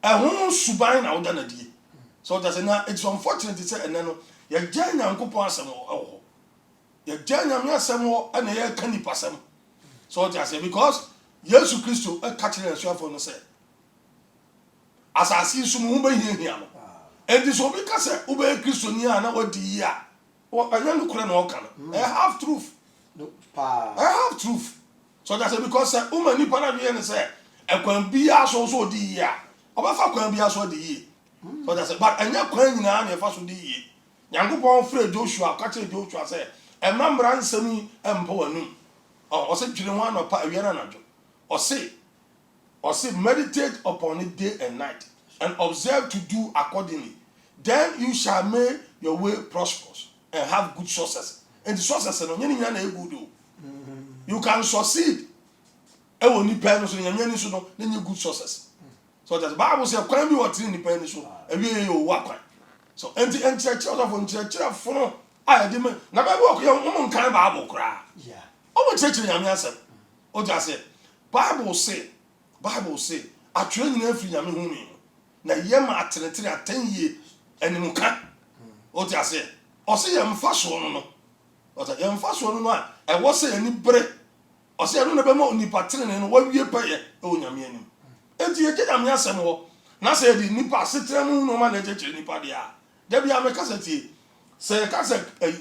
ɛho suban na woda na die so that's na it's unfortunate sɛ ɛnɛ no yɛgya Nyankopɔn asɛm ɛwɔ hɔ yɛgya Nyame asɛm hɔ ɛna yɛka nipa asɛm so that's because Yesu Kristo ɛka kyerɛ nsuafo no sɛ asase so mu bɛhiahia no enti so obi ka sɛ wobɛyɛ Kristoni a na wadi yi a ɛnyɛ no korɛ na ɔka no I have truth so that's because woman nipa na wie ne sɛ ɛkwan biara so odi yi a ɔbɛfa kwan biara so odi yi so that's but ɛnyɛ kwan nyinaa na ɛfa so di yi Nyankopɔn frɛ Joshua ka kyerɛ Joshua sɛ ɛma mmara nsɛm yi ɛmpa w'anum ɔsɛ dwene ho anɔpa awia na anadwo ɔsɛ meditate upon it day and night and observe to do accordingly then you shall make your way prosperous and have good success and the success no nyɛ nyina na ɛgu do you can succeed ɛwɔ nipa no so nyɛ ni so no na nyɛ good success so that Bible say kwan bi wɔ tiri nipa ni so ɛwie yɛ owu akwan so enti nkyerɛkyerɛ fono a yɛde me na baabi wɔ yɛ ɔmo nkan Bible koraa ɔmo kyerɛkyerɛ Nyame asɛm o gya sɛ Bible say atwerɛ nyina afiri Nyame ho mi na yɛ ma atenetene atɛnyie animka o gya sɛ ɔsɛ yɛmfa soɔ no ɔsɛ yɛmfa soɔ no a ɛwɔ sɛ yɛni bere ɔsɛ ɛno na bɛma nipa tenene no wawie pɛyɛ ɛwɔ Nyame anim enti yɛgye Nyame asɛm hɔ na sɛ yɛde nipa asetere mu nɔɔma na ɛkyerɛkyerɛ nipa deɛ a dabi a mɛka sɛ tie sɛ yɛka sɛ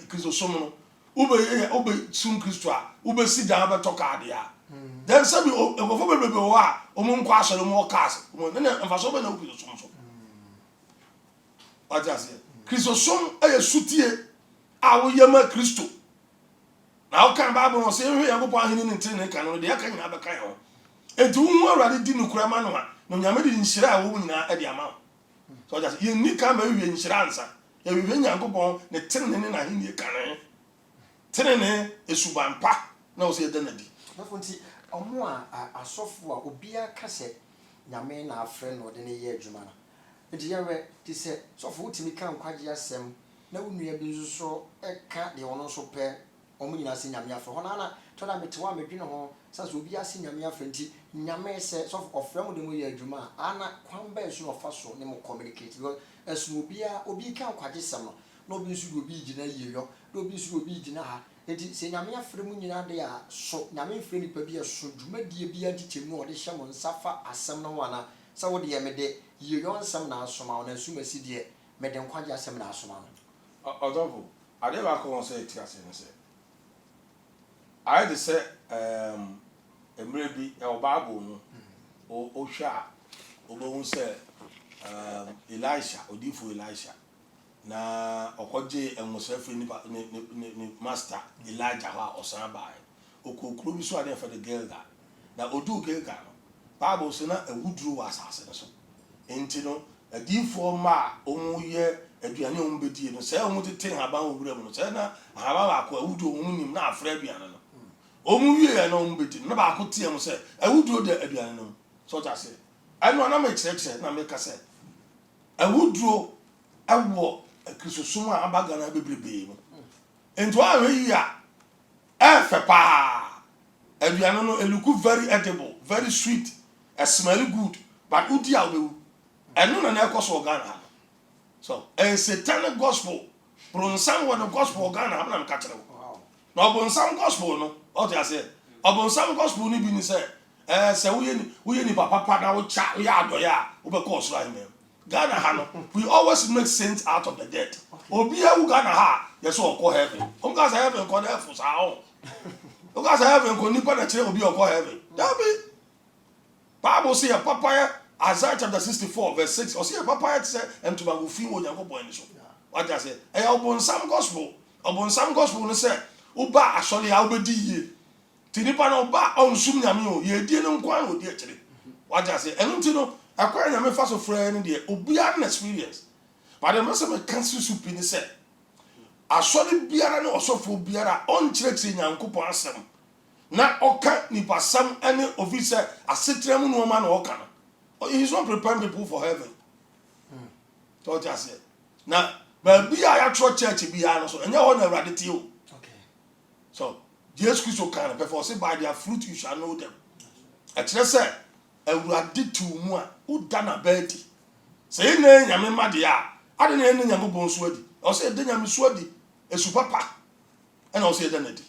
Kristosom no wobɛsum Kristo a wobɛsi dan bɛtɔ kaa deɛ a then sɛbi nkɔfo bebrebe wɔ hɔ a ɔmo nkɔ asɔre mu wɔ cars ne mfaso bɛ na wo Kristosom so ɔgye aseɛ Kristosom ɛyɛ sutie a woyɛ ma Kristo na wokan Bible no sɛ ɛhwɛ Nyankopɔn ahene ne ntene ne ka no deɛ aka nyinaa bɛka yɛ ho enti wo Awurade di no kura ma no a na Nyame de nhyira a wo nyinaa ɛde ama wo so ɔgye aseɛ yɛnni ka ma ɛhwɛ nhyira ansa yɛhwɛ Nyankopɔn ne tene ne n'ahene ka ne tene ne esuban pa na wo sɛ yɛda na di nafo nti ɔmo a asɔfo a obia ka sɛ Nyame na afrɛ no de ne yɛ adwuma no nti yɛwɛ ti sɛ sɔfo wotimi ka nkwagye asɛm na wo nua bi nso so ɛka deɛ ɔno nso pɛ ɔmo nyina sɛ Nyame afrɛ hɔ na tɔda metewa medwene ho sɛ sɛ obi ase Nyame afrɛ nti Nyame sɛ sɔfo ɔfrɛ mo de mo yɛ adwuma a ana kwan bɛɛ so na ɔfa so ne mo communicate because ɛso obi ka nkwagye sɛm no na obi nso de obi gyina yiyɔ na obi nso de obi gyina ha enti sɛ Nyame afrɛ mu nyina de a so Nyame mfrɛ nipa bi a so dwumadie bi antikyɛ mu a ɔde hyɛ mo nsa fa asɛm no ho ana sɛ wode yɛ mede yiyɔ nsɛm na asoma wo na nsum asi deɛ mede nkwagye asɛm na asoma no ɔdɔfo adeɛ baako wɔn sɛ ɛti ase no sɛ ayɛ de sɛ mmerɛ bi ɛwɔ Bible no ɔhwɛ a ɔbɛhu sɛ Elisha odiifo Elisha na ɔkɔgye ɛnwosɛfo nipa ne master Elijah hɔ a ɔsan baeɛ okokuro bi so a ne yɛfɛ de Gilgal na oduu Gilgal no Bible sɛ na awuduro wɔ asase no so enti no adiifoɔ ma a ɔmo yɛ aduane o mbedi no sɛ o tete haban owura mu no sɛ na haban ba ko awudu o nim na afra aduane no o mu wie na o mbedi na ba ko tie mu sɛ awudu de aduane no so ta sɛ ɛno na me kyerɛkyerɛ na me ka sɛ awudu ɛwɔ kristosom a abaga na bebrebe mu ento a we yi a ɛfɛ pa aduane no eluku very edible very sweet smell good but udi a obewu ɛno na na ɛkɔ so Ghana so a satanic gospel bronsam wɔ the gospel Ghana na me ka kyerɛ wo na obonsam gospel no o te ase obonsam gospel ni bi ni sɛ sɛ woyɛ ni papa na wo cha woyɛ adoya a wo be cause right now Ghana ha no we always make saints out of the dead obi ewu Ghana ha yes o call heaven o ka say heaven call heaven sa o o ka say heaven ko nipa na kyerɛ obi o call heaven that be Bible say papa Isaiah chapter 64 verse 6 or say papa say entuma go fi wo Nyankopɔn ni so what I say obonsam gospel no say uba asole a obedi yie ti nipa na uba onsum nyame o ye die no nkwan odi akyire what I say enu ti no akwa nyame fa so frɛ ne de obia na experience but the message me cancel supi ni say asole biara na osofo biara on kyerɛkyerɛ Nyankopɔn asɛm na oka nipa sam ene officer asetrem no ma na oka no he's not preparing people for heaven so just say na but be a church be no so enye ho na awrade tie o okay so Jesus Christ can before say by their fruit you shall know them a kire say awrade tu mu a uda na bedi say na nyame ma de a ade na ene nyame bon so adi o say de nyame so adi esu papa ena o say de na di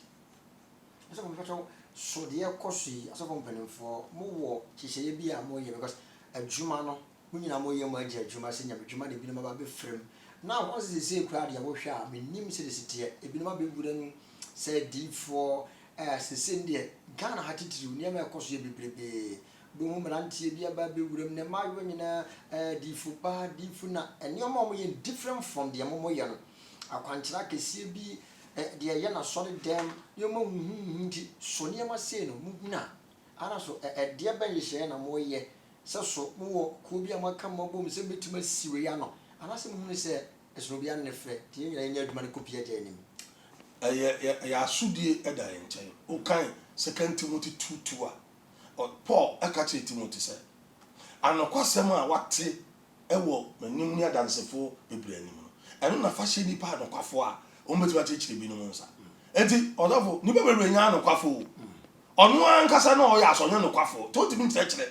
so de ekosi asofo mpanimfo mo wo kihye bi a mo ye because adwuma no munyina mo ye mo agye adwuma se nyame adwuma de bi no ba be frem na won se kura de wo hwe a menim se de sitie ebi no ba be bura nu se difo se de Ghana hatitiri ni am ekoso ye bebrebe do mo mrantie bi aba be bura ne ma yo nyina difo pa difo na enioma mo ye different from de mo ye no akwankyera kese bi de ye na so dem yo ma nti so ne ma se no muguna ana so de ba ye hye na mo ye se so mo ko bi amaka mo bom se betuma siwe ya no ana se mo se esro bi an ne frɛ te nyina nya aduma ne kopia gya anim ya asudie eda nkyɛn o kan 2 Timothy 2:2 a Paul akache Timothy sɛ anokwasɛm a wate ɛwɔ manim ni adansefo bebre anim no ɛno na fa hye nipa anokwafo a o metu akyekire bi no nsa enti ɔdɔfo nipa bebre nya anokwafo ɔno ankasa na ɔyɛ asɔnya anokwafo to timi kyerɛkyerɛ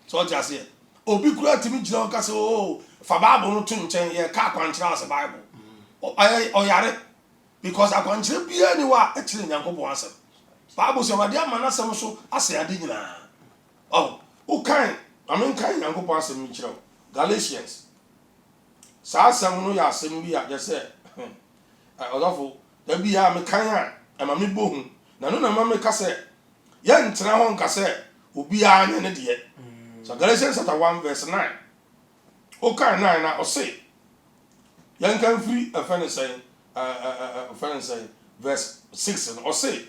so ɔte ase obi kura timi gyina ɔkasa o fa Bible no to nkyɛn yɛ ka akwankyerɛ as Bible ɔyare because akwankyerɛ bia ni wa ɛkyerɛ Nyankopɔn asɛm Bible sɛ wade amana asɛm so asɛ ade nyinaa o kan amenkan Nyankopɔn asɛm kyerɛ Galatians saa asɛm no yɛ asɛm bi a yɛ sɛ ɔdɔfo da bi a mekan a ɛma me bohu na no na ma me ka sɛ yɛ ntena ho nka sɛ obi a anya ne deɛ so Galatians chapter 1 verse 9 o kan 9 na o say yan kan free verse 6 and o say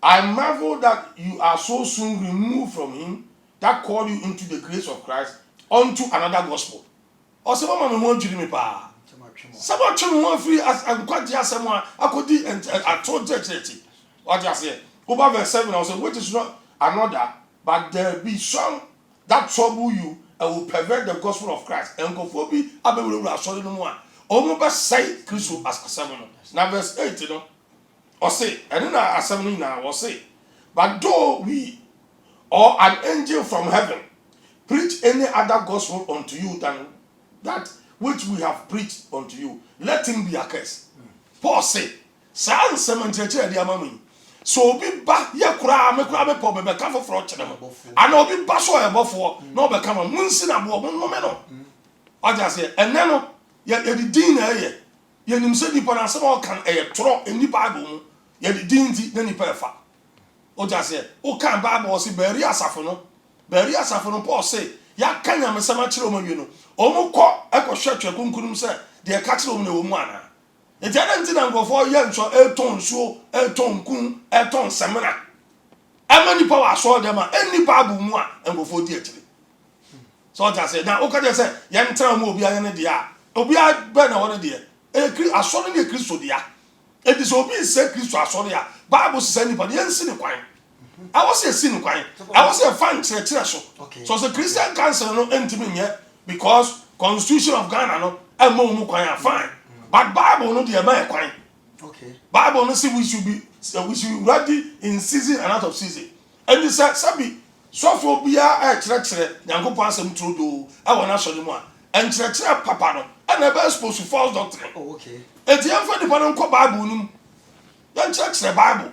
I marvel that you are so soon removed from him that called you into the grace of Christ unto another gospel o say mama me ho adwiri me pa sabo twem ho free as akwadi asem a akodi ato church what you say over verse 7 I say which is not another but there be some that trouble you and will pervert the gospel of Christ and go for be abewura asori no mu a omo ba say Christ as asem no na verse 8 no o say and na asem no na o say but though we or an angel from heaven preach any other gospel unto you than that which we have preached unto you let him be accursed. Paul say sa ansem nkyerɛkyerɛ de amami so obi ba ye kura me kura be pɔ be ka foforo kyerɛ mo ana obi ba so ɛbɔfo na ɔbɛka mo munsi na bo mo me no ɔja se ɛnɛ no ye di din na ye nim se nipa na se ba ɔkan ɛyɛ toro eni Bible mu ye di din ti na nipa ɛfa ɔja se o kan Bible se bɛri asafo no Paul say ya kanya me sama kyerɛ mo wie no ɔmo kɔ ɛkɔhwɛ twɛ kunkunum sɛ de ka kyerɛ mo na wɔ mu ana enti ana nti na ngofo ye nso eton suo eton kun eton semina amani power so dem a eni Bible mu a ngofo di akire so that say na o ka je say ye ntra mu obi anya ne dia obia be na won de asori ne Kristo dia it is obi say Kristo asori a Bible say nipa de yansi ne kwan I was a sin kwan I was a fan church so so the Christian council no entimi nye because constitution of Ghana no emo mu kwan fine but Bible no de e kwan okay Bible no say we should be ready in season and out of season and this sabi so for bia chere Nyankopon asem trodo I wanna show them one and chere papa no and never supposed to false doctrine oh okay enti yan fa dipa no ko Bible num yan chere Bible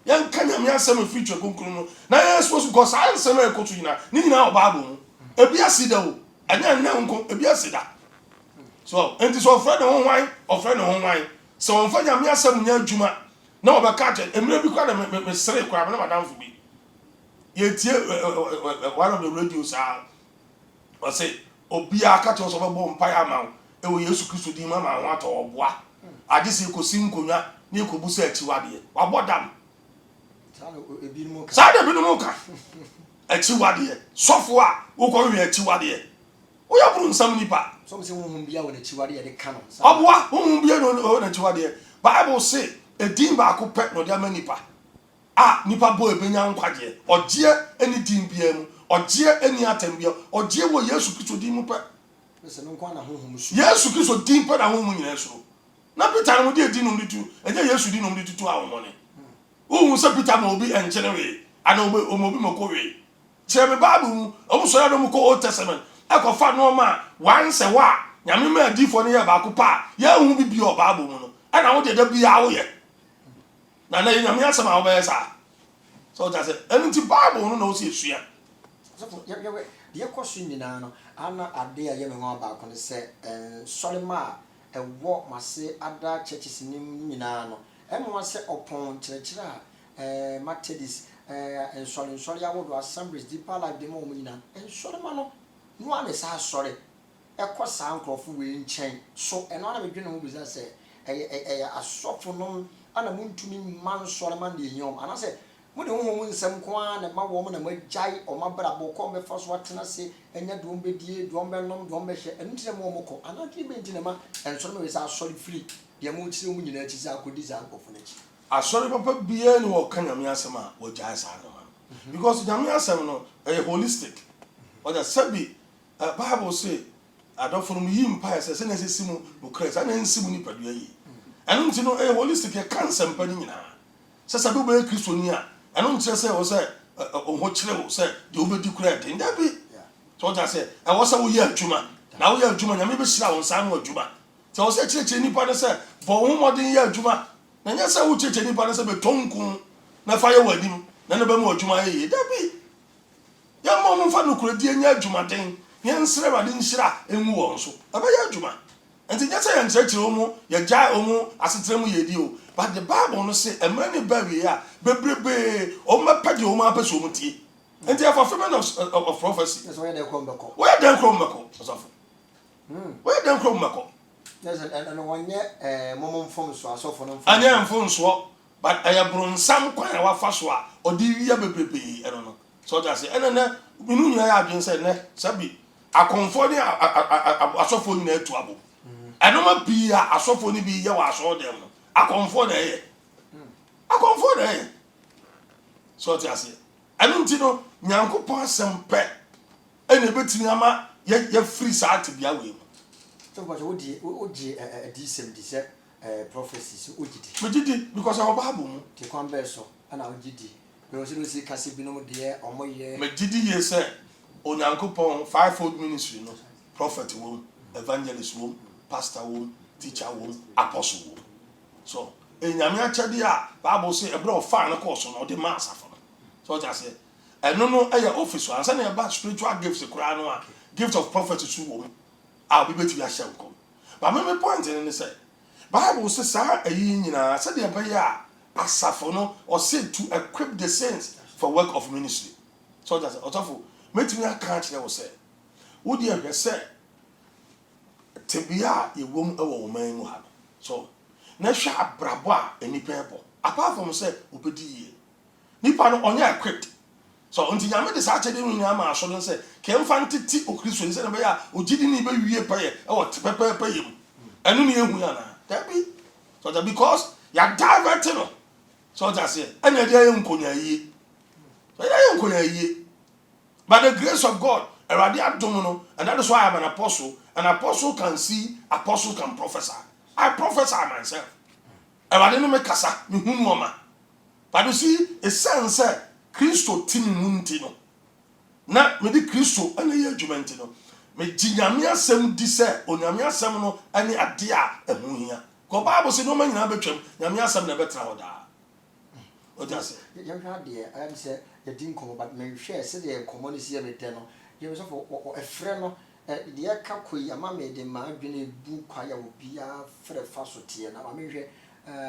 yan kanya me asem future konkuru no na yan supposed because I ansem e ko to yina ni nyina o Bible mu ebi asida o anya na nko ebi asida so enti so friend no hwan o friend no hwan so on fa nya me asem nya adwuma na obeka che emre bi kwa na me sere kwa na madam fu bi yetie one of the radios I say obia ka che so be bo mpa ya ma e wo Yesu Kristo di ma ho ato oboa age se kosi nkonwa na ekobusa achiwade wa bodam sada bi no muka achiwade sofo a wo ko wi achiwade wo ya buru nsam nipa so se wo bia wo na achiwade de ka no oboa wo bia no na achiwade Bible say edin ba ko pet no de amanipa nipa boy benya nkwaje ogie eni din bia mu ogie eni atem bia ogie wo Yesu Kristo din mu pe se no kwa na honhom su Yesu Kristo din pe na honhom nyina su na Peter no de din no ditu eje Yesu din no ditu a won ne wo se Peter ma obi enchene we ana obi mako we chere me Bible mu o so ya no mu ko Old Testament akofa no ma once wa nyame ma di fo ne ya ba ko pa ya hu bi o Bible mu no ana wo de da bia wo ye na nyame asema wo be sa so that say anything Bible no no see sua so ye de koso nyina no ana ade a ye me ho ba ko ne se sori ma wo mase ada churches nim nyina no emo se opon chirechira Methodist sori awodo assemblies deeper life dem o nyina sori ma no no ane sa sori ekosa ankrofo we nchen so eno na bedwene ho bisa se asofo no ana muntumi man sori ma ne yom ana se mo de ho nsem ko na ma wo mo na magai o mabrabo ko me fa so atena se enya dom bedie dom be nom dom be hye entire mo mo ko ana ki be ntine ma ensoro me we sa sori free de mo tire mo nyina chi sa akodi za nkofo na chi asori papa bia ni wo kan nyame asem a wo jai sa no because nyame asem no holistic or the sabi Bible say adofo no yim pa se na se simu mo kres ana nsimu ni padua yi enu nti no holistic e cancer mpa ni nyina se sabi be Kristo ni a enu nti se wo se ho kire wo se de obedi kura de ndabi so that say e wo se wo ye adwuma na wo ye adwuma nyame be hira wo nsan wo adwuma se wo se kire ni pa de se bo wo modin ye adwuma na nya se wo kire ni pa de se be tonku na fa ye wadim na ne be mo adwuma ye dabi ya mo mo fa no kura di nya adwuma den ye nsre ba de nhira enwu wo nso aba ye adwuma enti nya se ye nkyerɛkyerɛ wo mu ye gya wo mu asetere mu ye di o but the Bible no say emre ni ba wi a bebrebe o ma page o ma pese o mu tie enti a fulfillment of prophecy so we dey come back we dey come back osafo we dey come back yes and wonye momom fom so asofo no anya mfo so but ayabro nsam kwan a wafa so a odi wi bebrebe eno no so that say ena minu nyina ya adwen say ne sabi akonfo ni asofo nyina atu abo eno ma bi a asofo ni bi ye wa aso dem no akonfo na ye akonfo na ye so that say eno ntino Nyankopon asem pe ene betimi ama ye free saat bia we so but odi disem di se prophecies ogidi megidi because our Bible mu ti kwan be so ana ogidi be o si kase bi no de omoye megidi ye se Onyankopon fivefold ministry no prophet wo evangelist wo pastor wo teacher wo apostle wo so enyame achede a Bible say e bro fa na course no de mass afọ so just say eno no e office ansa na e ba spiritual gifts kura no a gift of prophecy su wo a bi beti ya share kom but me point in say Bible say sa ayi nyina say de be ya asafo no or say to equip the saints for work of ministry so just otofo metimi aka kire wo say wo de ehwe say tebia ye wom e wo man mu ha so na hwa abrabo a enipa ebo apart from say obedi ye nipa no onye equipped so unti nyame de sa chede mu nyama aso no se kemfa ntiti okristo ni se na be ya ogidi ni be wie paye e wo tepepepe yem enu ni ehu ya na that be so that because ya divert no so that say ena dia ye nkonya yie so ya ye nkonya yie by the grace of God erade adom no, and that is why I'm an apostle. An apostle can see, apostle can prophesy. I prophesy myself. Erade no me kasa me hu moma. But you see, a sense Christo timi munti no. Na me di Christo ene ye adwumenti no. Me ginyame asem di se onyame asem no ene ade a ehu hia. Ko Bible say no man nyina betwam, nyame asem na betra ho da. O just you had the I am say you didn't come but me share say the common see me no. You so for a friend no the aka koi ama me de ma adwene bu kwaya obi a frɛ fa so tie na ma me hwɛ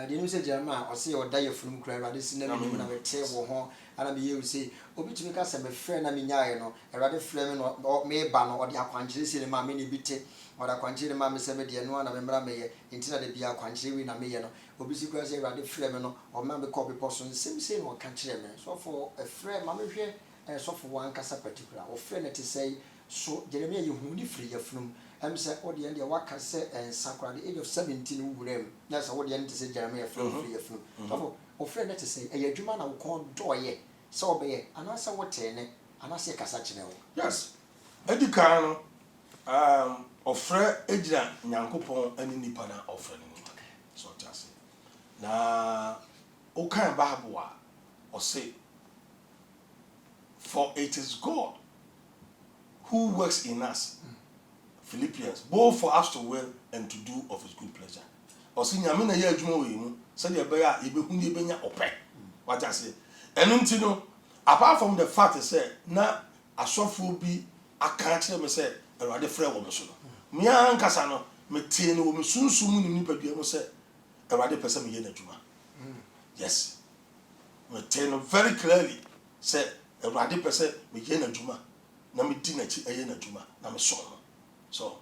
the new say Jeremiah or say or die from cry rather sin na me na we te wo ho ana me you say obi tumi ka say me frɛ na me nyae no erade frɛ me no me ba no or the akwankyere si ne ma me ne bi te or the akwankyere ma me say me de no na me mra me ye ntina de bia akwankyere wi na me ye no obi si kwa say erade frɛ me no or ma me copy person sim say no ka kyerɛ me so for a frɛ ma me hwɛ so for one kasa particular or friend to say so Jeremiah you hu ni free yafnum am say odi and waka say sakra the age of 17 wurem na say odi and to say Jeremiah free yafnum so for friend to say e adwuma na wo kon doye so obeye anasa wotene anasa kasa kire wo yes edika no ofre egira nyankopon ani nipa na ofre ni so just na o kan Bible a o say for it is God who works in us, Philippians, both for us to will and to do of his good pleasure. Or see, I mean, a year juma we said the bear, you be huni benya ope. What I say, and untino, apart from the fact that say, na a soft will be a can't me say, a rather frail woman. Mian Casano, Metino, woman soon soon in Nipa say, a rather person yen juma. Yes, Metino very clearly said, a rather person me yen juma. Na me di na chi eye na dwuma na me so no so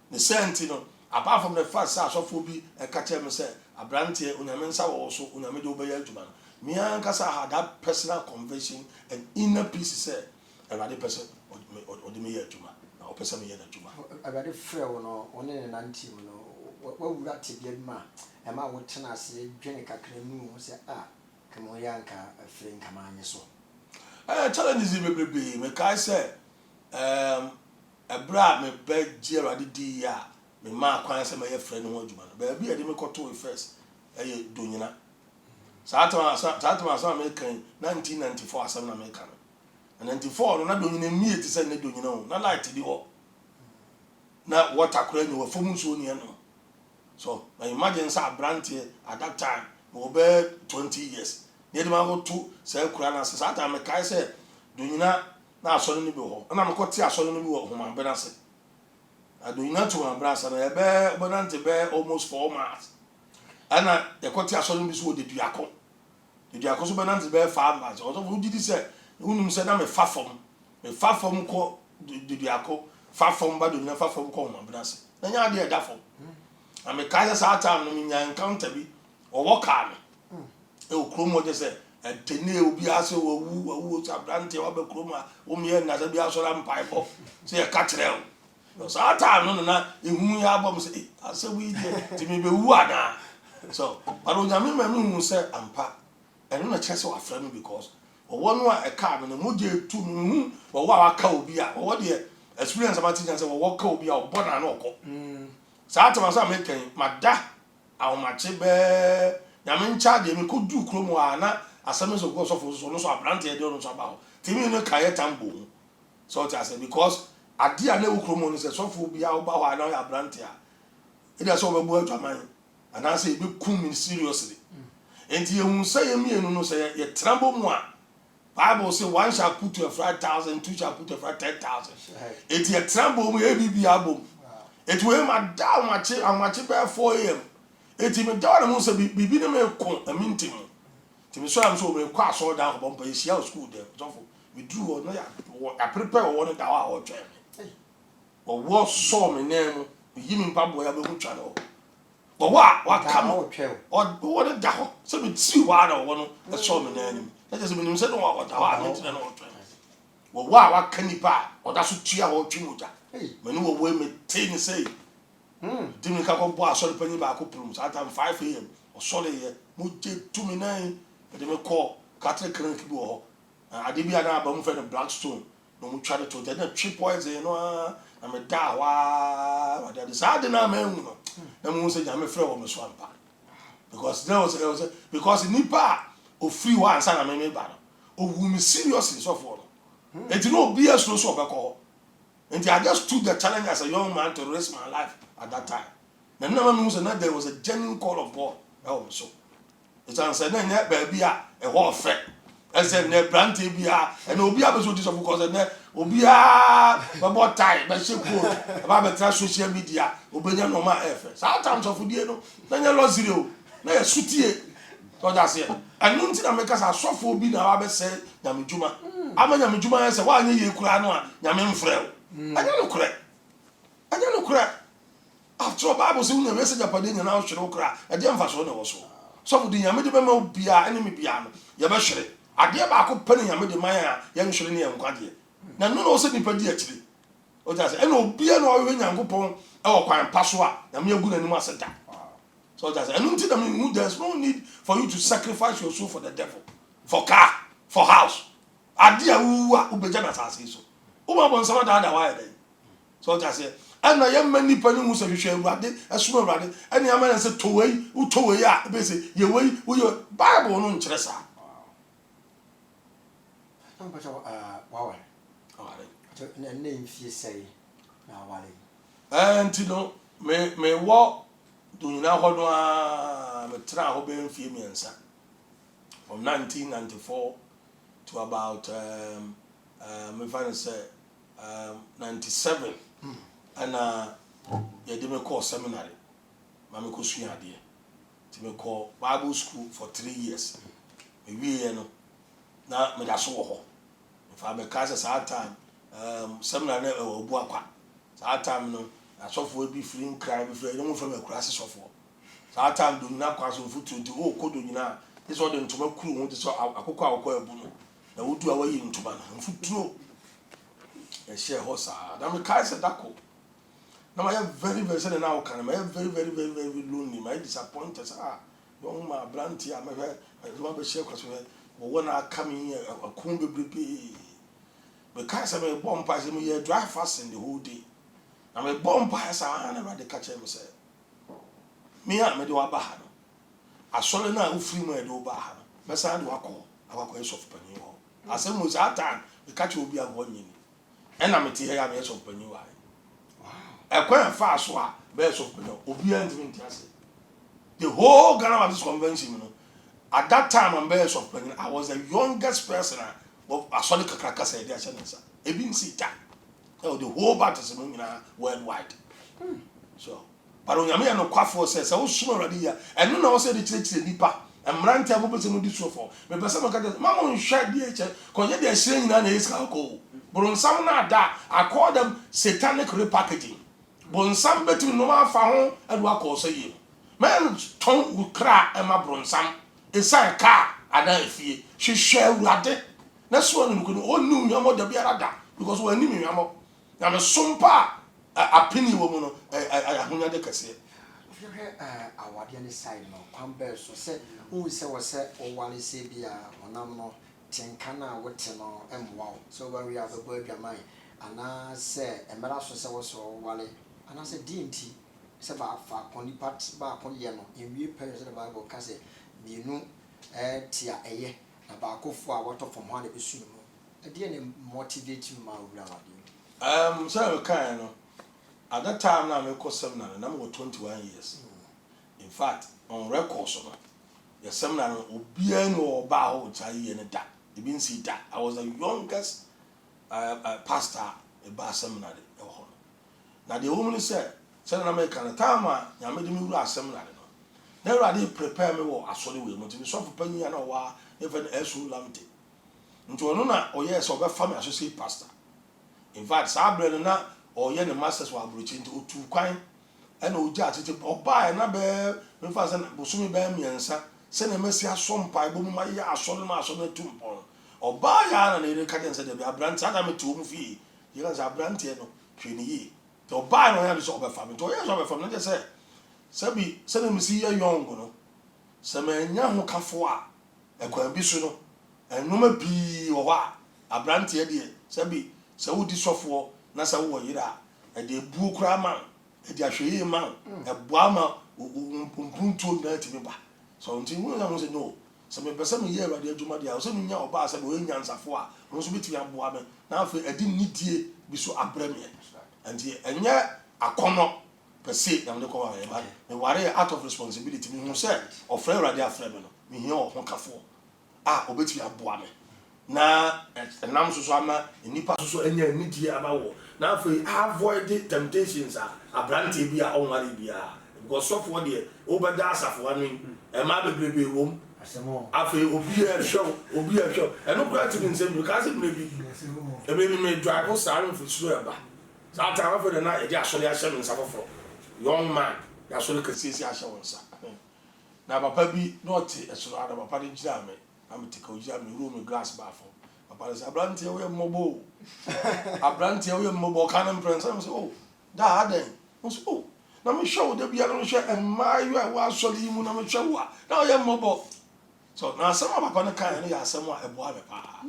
the same no apart from the fact say asofo bi e ka che me say abrante onyame nsa wo so onyame de obeya dwuma no me ankasa had that personal conviction and inner peace say every person odi me ya dwuma na o person me ya dwuma every frɛ wo no one ne nanti no wa wura te bia ma e ma wo tena ase dwene kakra mu say kamo yanka afre nkama anye so challenges be me kai say ebra me be Gerard di ya me ma kwan se me ye frɛ no ho adwuma no ba bia de me kɔto first eye donyina saatama me kan 1994 asam na me kan 94 no na donyina mie ti se ne donyina ho na light di ho na water kura ni wa fomu so ni no so na imagine sa brante at that time mo be 20 years ne de ma go to se kura na saatama me kai se donyina na asɔre no bi ho na me kɔte asɔre no bi ho ma be na se adonyina to ma brasa na e be bonante be almost 4 months ana e kɔte asɔre no bi so de duako so bonante be 5 months o so fu didi se unum se na me fa fom ko de duako fa fom ba donyina fa fom ko ma be na se na nya de e da fom na me kai sa time no me nya encounter bi o wo ka me e o kromo de se tene obi ase wo sabrante wa be kroma o me na se bi asora mpaipo se e ka kire o so ata no na ehu ya bom se ase wi de ti me be wu ana so but o nyame mamu se ampa eno na chese wa fra me because o wonu a e ka me no mo je tu mu wo wa ka obi a wo de experience about teaching say wo ka obi a o bona na okọ sa ata ma sa me kan mada a o ma che be nyame ncha de me ko du kromo ana asem so go so for no so abrante e de no so ba timi no kaye tambo so it as because ade a na ukromo no se so for bia wo ba wa na abrante a e dey so be bu atwaman ana say be kum me seriously enti ye hu say ye mienu no say ye trambo mu a Bible say one shall put to a 5,000 two shall put to a 10,000 enti ye trambo mu e bibia bom enti we ma da amache be 4 am enti me da na mu say bibi na me ko aminti mu ti me so am so me kwa so da ko bompa yisia school there so for me drew no ya prepare one da wa o twa me o wo so me name yi me mpabo ya be hu twa no but wa come o wo de da ho so me ti wa na wo no e so me name e just me nim say no wa da wa me ti na no twa wo wa waka nipa oda so tua wo twimoja mani wo we me te ni say dimi ka ko bo asori pani ba ko prum so atam 5 am osori ye mo je tumi nan de me call Catholic clinic bi wo ade bi ana ba mu fe no Blackstone no mu twa de to de na three poison no na me da wa de sa de na me hu no na mu se ja me frɛ wo me so ampa because there was because nipa o free one san na me ba no o wu me seriously so for no and you know be as no so obeko and I just took the challenge as a young man to risk my life at that time na na me say na there was a genuine call of God so it's answer na na ba bia e ho fe ese na brand bia and obi abeso dis of because na obi a ba tie ba sheko ba be tra social media obenya normal efe sometimes of die no na nya lo zero na ya sutie to da se anu nti na meka sa sofo obi na ba be se nyamedjuma amanya medjuma se wa anya ye kura no a nyame mfrɛ anya no kura after all Bible say una message apade nya na hwere kura e de mfa so na wo so sofo di nyame de be ma obia enemy bia no ye be hwere ade ba ko pane nyame de man a ye hwere ne ye nkwade na no no se nipa di akiri o ja se e no obia no o we nyankopon e wo kwan paso a nyame agu nanim aseda. So that's and there's no need for you to sacrifice your soul for the devil, for car, for house. Adia ubeja na sase so. Uma bon sama da why then. So that's it. And I am many people who say you share rade, asuma rade, and the man say to ya, be say ye way your Bible no nkyere sa. Wow. Na name fie say na wale. And you know me walk do you know how me tra ho be mfie miensa from 1994 to about me find say 97 and ye dey me call seminary ma me ko sua ade ti me call Bible school for 3 years me wie no na me da so ho if I me case sa time seminary na obu akwa sa time no asofo bi free cry bi free no from akura asofo sa time do na kwa so futu di o kodo nyina this all the ntoma kuru ho so akoko akoko ebu no na wodu awayi ntoma na futu e share ho sa na me kai se dako na ma very very say na o kan ma very lonely ma disappointed young ma branti a ma be share kwaso wo na coming akun bebrebe because I me bomb pass me ye drive fast in the whole day. I'm a bomb pass, I never the catch him. Say, me, I made you a bahano. I saw now who free my do bahano. Massa and wako, our quest of penny. I said, was that time the catch will be a 1 year. And I'm a tea here, yes of penny. Wow, a quite fast swap, best of penny, obedient to the whole Ghana of this convention. At that time, I'm best of penny. I was the youngest person of a solid cracker said, yes, and a bin see that. Oh, the whole battle worldwide. So, but when you no quaffo says, I was sure already here, and no one said the church in Nipa, and Maranta Mobus and this so for. But some of the Mamma shared the nature, because they're saying that it's alcohol. But on some that, I call them satanic repackaging. But on some between no one found and what call say, man, tongue will cry and my bronsam. Inside car, I don't fear. She share rade. That's one who could all know your mother be a because we're naming your mother. I'm a sumpa a penny woman. I hunya de kase. If you hear our dear side no kwambe so say who say was say o wale say bia onam no tenkana wote no emwa so where we have a boy dwaman ana say emera so say was o wale ana say dinti say ba fa koni part ba kon ye no enwie pere say the Bible ka say bienu tia eye na ba akofo a wato from one be sunu mo e dey motivate ma wura wade. So kind no. At that time now me call seminar na me 21 years. In fact, on record so no. The seminar obia no oba ho chai ye ne da. E bin see that I was the youngest pastor e ba seminar e ho. Na the woman said, na me kan time a nya me de me wura seminar no. Na already prepare me wo asori we mo ti so for panyi na wa even esu lamte. Nto no na oye so be family associate pastor. In fact, Sabrina na or yen masters were breaching to 2 kwan and o judge it or buy na be me fa say bosumi be miensa say na mesi asom pa bo ma ya asori ma aso na tumpon oba ya na ne ka den se de bi abrante ada me to mu fi ye kan se abrante no hwene yi to oba no ya bi so obefa me to ye so obefa no je se sabi se me si ye young no se me nya ho kafo a ekwan bi so no enuma bi wo wa abrante de sabi se wo di sofo na se wo yira e de bu kura man e de ahweye man e boa ma mpuntu na ti me ba so nti mu na mo se no se me pese me ye awade adwuma dia so me nya oba se me nya nsafo a no so biti aboa me na afa edi nidie bi so abrame nti enye akono pese na me ko wa ba me ware out of responsibility me hu se ofre awade afre me no me hia o ho kafo a obeti aboa me na enam so ama nipa so enya nidie abawo na afa avoid temptations abrante bi a onware bi a because sofo de obeda asafo anu e ma bebrebe wom afa obi a show eno kura ti nsem because e be me drive sarin for sure ba sa ta afa de na e di asole ahye me nsafo young man ya asole kasisi ahye wonsa na papa bi not esoro ada papa de gira me am tika ojira me room glass bafo papa say abrante we mmobo abrante we mmobo kan prince am say oh da aden so oh na me show de bia no hwe emayu a wa asole mu na me hwe wa na ye mmobo so na sama papa no kan no ya asemo a ebo ame pa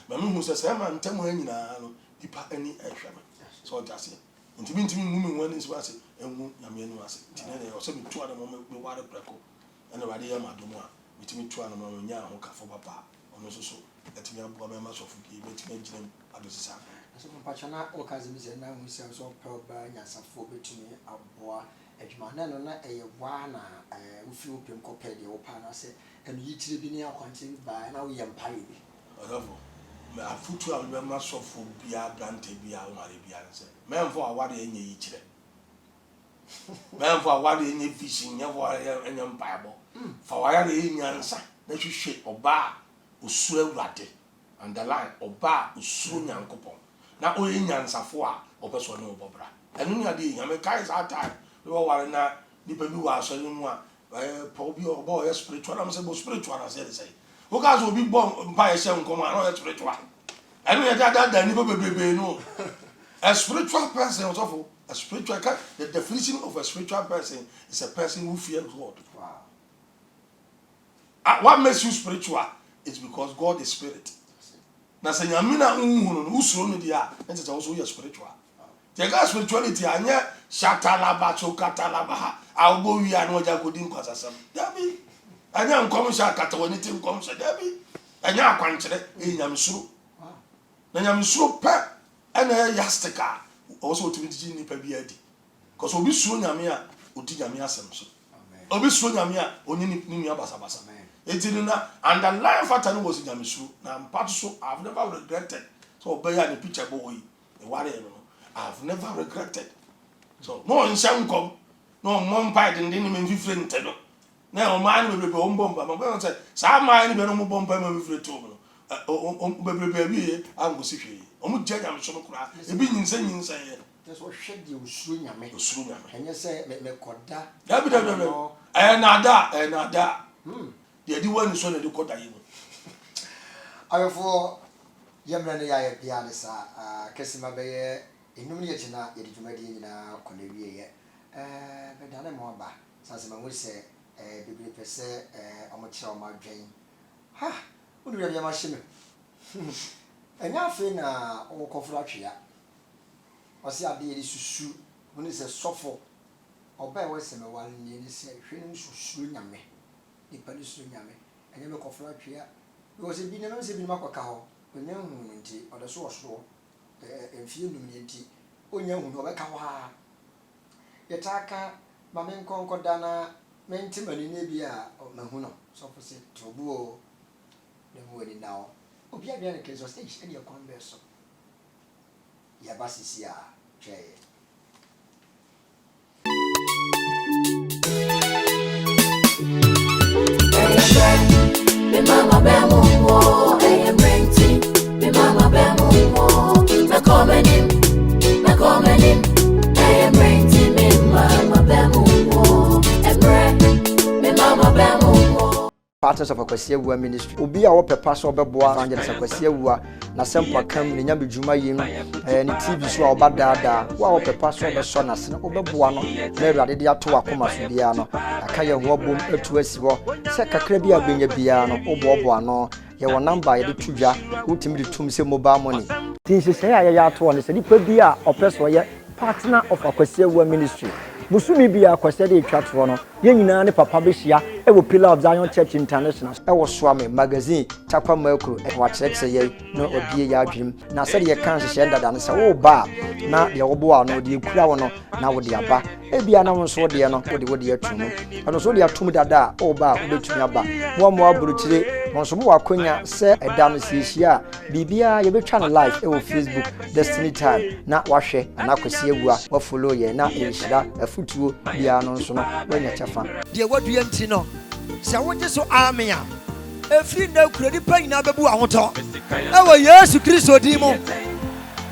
me hu se se ma ntem anyina no dipa ani ehwe me so just ntimi mu wani so ase enwu na me anu ase tinene o se me tu ana mo me ware preko ana wade ya madomo a mitimi tu ana mo nya ho kafo papa ono so etimi abo me ma so fuki betimi aginem adosisa so mpachana okazimi se na hu se so proba nya safo betimi aboa adwuma na no na eye wa na ufi opem kopede wo pa na se enu yitire bi ni akwante ba na wo ye mpaye bi odofo me afutu a me ma so fo bia brante bia o mare bia se memfo awade enye yitire memfo awade enye vision nye vo enye mpaye bo fa waya na enya nsa na hwehwe oba osura urade underline oba osuru nyankopon na o enya nsafo a opeso ne obobra enu nya de nya me kai sa time we ware na nipa bi wa so mu a po bi obo ye spiritual am se bo spiritual na se say o ka so obi bo mpa ye hye nkomo na o ye spiritual enu ye da nipa bebebe no a spiritual person also a spiritual the definition of a spiritual person is a person who fears God. Wow. What makes you spiritual is because God is spirit. Na se nyamina unhunu usuro no dia enti se also you spiritual. The God spirituality anya shatalaba chokatalaba awbo wi anu oja kodi nkwasasam. Dabi anya nkom sha katawani ti nkom sha dabi anya akwankyere enyamsuru. Na nyamsuru pa ena yastika also otimi ni pa bi adi. Because obi suro nyame a odi nyame asem so. Amen. Obi suro nyame a onye ni nua basabasa. Etinina and the life factor was nyamsuru na mpato so I've never regretted. So obey an picture boy e ware no I've never regretted. So no nsankom no mompa de ndi ni mfifre nteno. Na o man bebe o mbomba ma say sa man ni be no mbomba ma mfifre to no. O bebe bi angosi hwe. O mu gya nyamso no kura. E bi nyinsa ye. That's what shed the usuru nyame. Usuru nyame. Enye say me koda. Da bi. Na da. The one so na de koda yi. Ayofo yemre ne ya bia ne sa kesima be ye enum ne china ye de dwumadi nyina konawie ye be dane mo ba sansema wo se bibiri pese omochira o madwen ha wo de bia ma hye me enya afi na wo kofura twea o se ade ye susu wo ne se sofo oba we se me wale ni se hwenu susu nyame ni pali susu nyame enya me kofura twea because bi na se bi makwaka ho onya hu nti o de so osoro emfie num ni nti onya hu no beka wa yetaka ma men konko dana menti mani ne bi a mahu no so for se tobu o ne mu ni now obi abia ne kezo stage ene yakon be so ya basisi a tweye me mama be mo I am renting me mama be mo me coming in I am renting me mama be mo emre me mama be mo Partners of Akwasi Awuwa Ministry. Obi a wopepa so obeboa Evangelist Akwasi Awuwa na sempa kam ne nyame dwuma yim ne TV so a obadada wo a wopepa so obeso na se obeboa no na Awurade de ato akoma so bia no aka ye ho bom atu asi ho se kakra bi abenya bia no obobo ano ye wo number ye de tudwa utimi de tum se mobile money tin se ya ya ato ne se nipa bi a opeso ye partner of Akwasi Awuwa Ministry. Busumi bia Akwasi de twatro no ye nyina ne papa be hia e wo Pillar of Zion Church International e wo Swame magazine takwa makro e wa kyerɛkyerɛ ye no obie ya adwim na sɛ de kan hyehyɛ ndada no sɛ wo ba na de wo bo a no de kura wo no na wo de aba e bia na wo so de no wo de atum ɛno so de atum dada wo ba wo betumi aba wo mo aburukyire mo so mo wakonya sɛ ɛda no hyehyia bibia ye betwa no live e wo Facebook Destiny Time na wahwɛ na Akwasi Awuwa wa follow ye na ehira afutuo bia no so no wanya chafa de wadua nti no se wogye so amia efri na kura nipa nyina bebu ahoto ewo Yesu Kristo di mu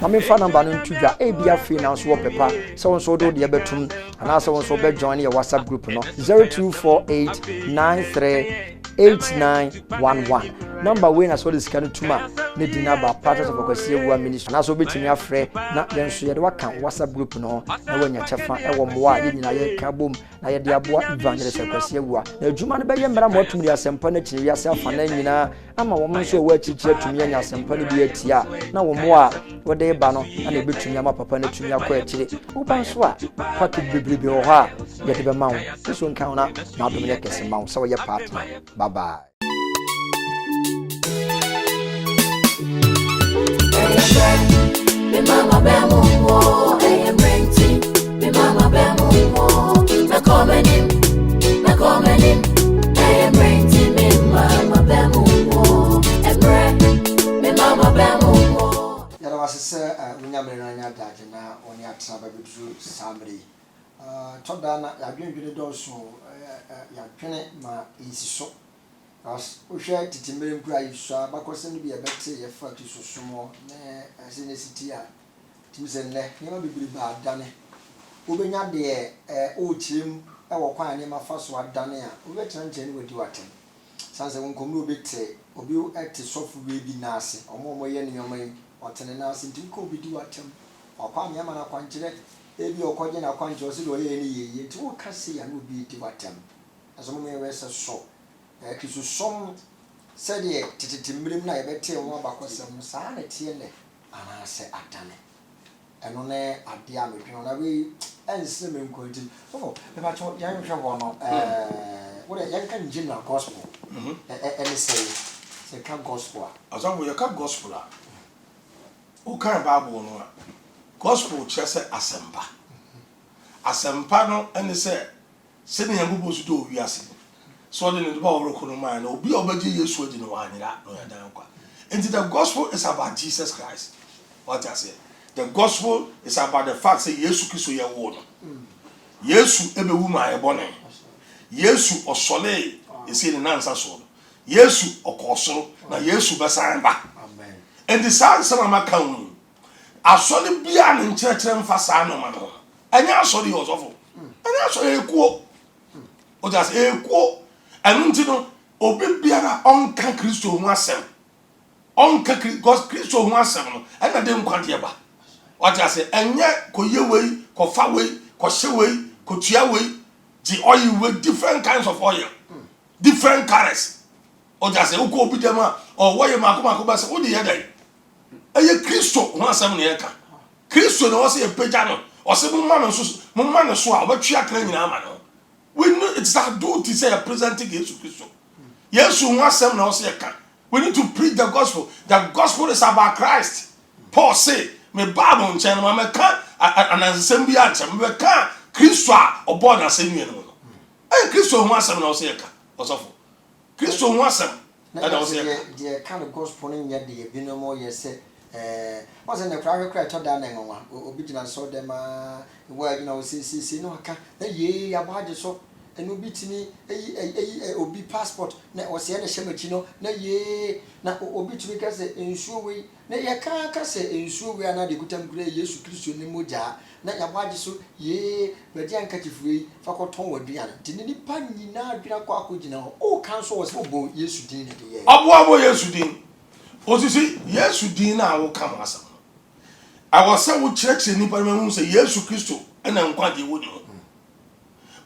na me fa number no ntudwa e bia free na so pepa so won so do de betum ana so won so be join your WhatsApp group no 0248938911 number we na so de sika no tuma ne dinaba Partners of Akwasi Awuwa Ministry na so betumi afre na den so ye de waka WhatsApp group no na wanya chefa e wo moa ye nyina ye ka bom na ye de aboa Evangelist Akwasi Awuwa na adwuma no be ye mmara mo atum de asempa na kire wiase afa na nyina ama wo mo so wo achichire tumi anya asempa no bi atia na wo moa wo de ba no na betumi ama papa na tumi akọ akire wo ban so a kwatu bebrebe ho a ye de be ma wo so nka na adom ye kese ma wo so ye partner bye bye. Me mama be mumo, I am renting. Me mama be mumo, me coming in, I am renting. Me mama be mumo, me mama be mumo. Yara wasese unyamre na nya daje na oni atra ba bidu samri. Toda na ya dwendwene doso ya twene ma insiso. As uhwe titimere nkura yisua bakose no bi ebete ye fa tusosomo ne asenesiti a timse nne nyema bibiri ba adane obenya de o chirem e wo kwan ne mafa so adane a obetena nche ne wadi watem sanse wonkomru obete obi ete sofu we bi na ase omo ye ne yoman otene na ase ntim ko bi di watem okwa nyema na kwankyere ebi okoje na kwankyere so do ye ne ye nti wo kase ya no bi di watem asomo me we se so kisu som said ye tititimrim na yebete won abakosem saa na tie ne ana se atane eno ne ade a medwon na we ense me nkonti so be ba cho yan hwe wo no wo de yan kan jin na gospel ene se ka gospel azawo ye ka gospel a o kan bible no gospel chese asempa no ene se ne yangubo su do wiase so the need about man or be obey Yesu adi no anyira no yadan kwa. And the gospel is about Jesus Christ. What I say? The gospel is about the fact that Yesu Kristo ye wo no. Yesu ebewu ma ye bone. Yesu osole esi ne nansa so. Yesu okosoro na Yesu besan ba. Amen. And the sad some amakan asole bia ne nkyerɛkyerɛ mfa saa no ma no. Anya asole osofo. Anya asole ekuo. O just ekuo anunti no obi biara onka Kristo ho asem onka Kristo ho asem no ana de nkwante ba what I say enye koye wei kofa wei kohye wei kotua wei the oil with different kinds of oil different colors o just say uko obi dem a o woye makoma ba say o de yedai eye Kristo ho asem na yeka Kristo no say e peja no o say mo ma no so a obetwa kra nyina ama no. We know it's our duty to say a presenting Jesus Christ. Yes, you want some now say we need to preach the gospel. The gospel is about Christ. Paul say, me Bible in China, me can an assembly answer, me can Christ or born as any no. Eh, Christ wants some now say also. Christ wants some. That was the kind of gospel in yet the more yes say wasn't a crowd cry to down and one obedient so them where you know see no ka ye about so eno bi timi obi passport na ose na hyemachi no na ye na obi timi ka se ensuo we na ye ka se ensuo we ana de kutam kura Yesu Kristo ni moja na ya bwaje so ye badi ankatifuwe fa koton waduan tini nipa nyina adwira kwa akogina ho o kan so wose bo Yesu din ne de ye abo Yesu din osisi Yesu din na wo kam asam awose wo kyerɛkyerɛ nipa ma hu se Yesu Kristo na nkwade wo ni ho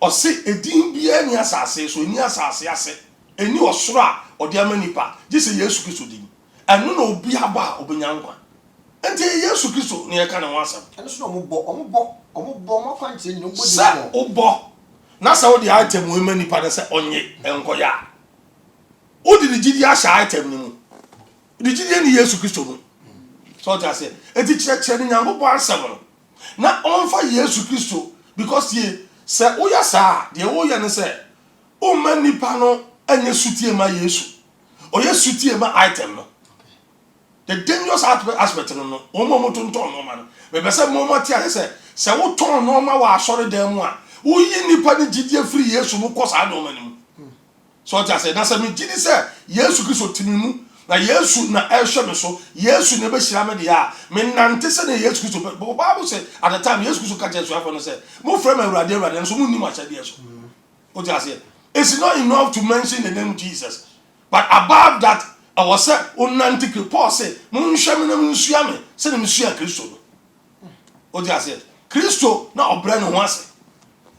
ose edin bia ni asase so ni asase ase eni osoro a ode ama nipa je se Yesu Kristo din eno na obi aba obenya nkwa enti Yesu Kristo ne yeka na wasam eno so omo kwante ni no bodi sa obo na sa wo de item wo ma nipa na se onye enkoya wo de gidi asha item ni mu de gidi ni Yesu Kristo mu so ta se enti kyerɛkyerɛ ni Nyankopɔn asɛm no na onfa Yesu Kristo because ye se oya sa de oya ne se o ma nipa no anya sutie ma Yesu oya sutie ma item no the dangerous aspect no o mo tonton no ma no be se mo tia se wo ton no ma wa asore dan mu a wo yi nipa ni gidie free Yesu mu kosa do ma ni mu so ta se na se me gidi se Yesu Kristo timi mu na Yesu na ehwe me so Yesu ne be hira me de a me nante se na Yesu Kristo Bible say at the time Yesu Kristo ka Jesu afọ no say mo frame Awurade so mo ni ma chade so o ti ase it's not enough to mention the name Jesus but above that I was say onante Paul say mo nhwe me na mo nsua me se na me sua Kristo no o ti ase Kristo na obra ne ho ase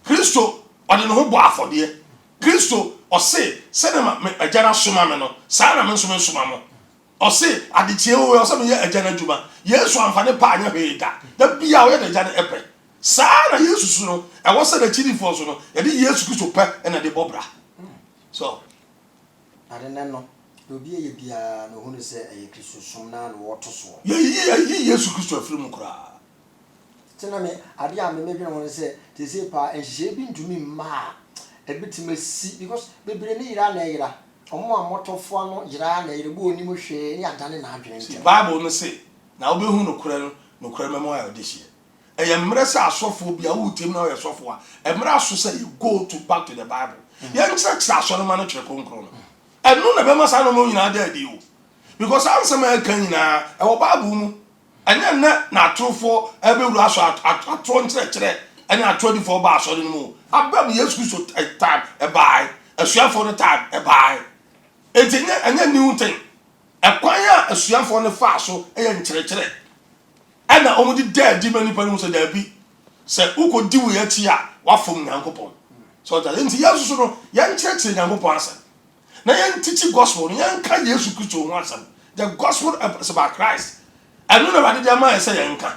Kristo ode ne ho bo afode Kristo ose se na me agana soma me no sa na me soma mo ose adechie wo ose me ye agana djuma Yesu amfane pa anya hweda da bia wo ye da agana epe sa na Yesu su no e wo se da chiri fo so no ye de Yesu Kristo pe na de bobra so adena no obi ye bia no hunu se e Kristo som na no woto so ye Yesu Kristo afiri mu kura tena me ade a me medwene won se te se pa enhye bi ntumi ma ebitima si because bebre ni yira na yira omo amotofo ano yira na yira bo oni mo hwe ni adane na adwene nti Bible no say na obehu no kura memo ayo de hie eye mre se asofo bia wo tim na o yesofo a emre aso say you go to back to the Bible ye nkyerɛkyerɛ aso no ma no kyerɛ konkro no eno na be ma sa no mo nyina da di o because ansem e kan nyina e wo Bible mu anya na atrofo e be wuru aso atro nkyerɛkyerɛ anya atro di for ba aso no mu abam Yesu Kristo time e bai asuafo no time e bai etinya anya new thing ekwan a asuafo no fa so e ye nkyerɛkyerɛ ana omudi dead di mani pa no so da bi se ukodi wo ya ti a wafom Nyankopɔn so that enti Yesu so no ye nkyerɛkyerɛ Nyankopɔn asa na ye ntichi gospel no ye nka Yesu Kristo ho asa the gospel is about Christ and no na de ma say ye nka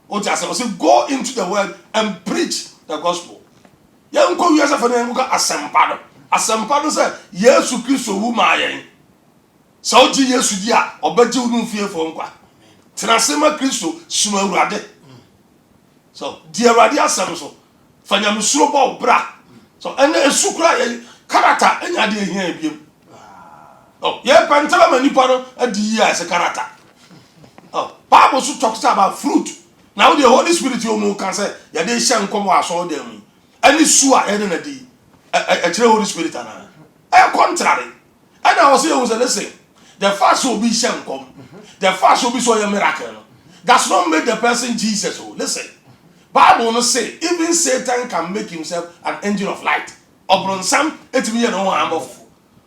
o ti asa o say go into the world and preach the gospel ye nko wi asa fa na nko asempa no say Yesu Kristo wu ma yen so o ji Yesu di a obaji wu nfie fo nkwa tenasema Kristo suma Awurade so di Awurade asem so fanyam suro ba obra so ene esukura ye karata enya de ehia ebiem oh ye pantala manipa no adi ya se karata oh Bible so talks about fruit now the Holy Spirit you mo kan say ya de hye nkom wa so dem ani su a ye na di a kire Holy Spirit ana e contrary and I was say listen the first will be hye nkom the first will be so a miracle that's not make the person Jesus oh listen Bible no say even Satan can make himself an angel of light obronsam etimi ye no ho amofo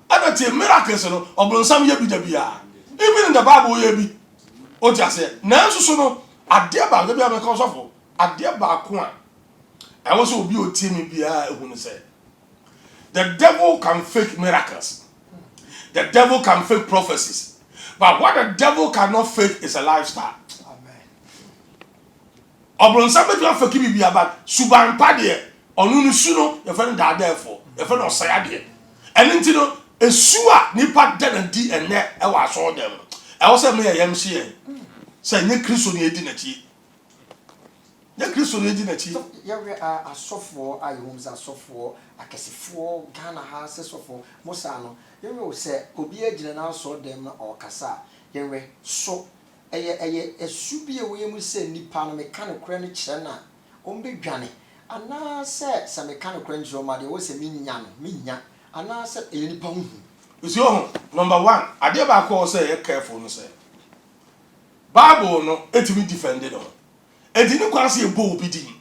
abati miracles no obronsam ye bi da bia even in the Bible ye bi o ti ase na nsusu no ade ba ga bia me ka sofo ade ba ko a I was obi o tie mi bia ehunu say the devil can fake miracles the devil can fake prophecies but what the devil cannot fake is a lifestyle. Obronsam be do fake bibia ba suban pa de onu nu su no ye fe da therefore ye fe no saya de eni no esu a nipa de na di ene e wa so dem e wo se me ye yam hie se nye Kristo ne edi na chi nye Kristo ne edi na chi ye we asofo ayehom za asofo akesefo Ghana ha asofo musa no ye we se obi agina na so dem na okasa ye we so eye esu bi e we mu se nipa no me kan kure ne kire na ombe dwane ana se me kan kra njiro ma de wo se minya ana se nipa hu you see number 1 ade ba ko say you careful no say Bible no etimi defended no edi ni kwase ebo obi di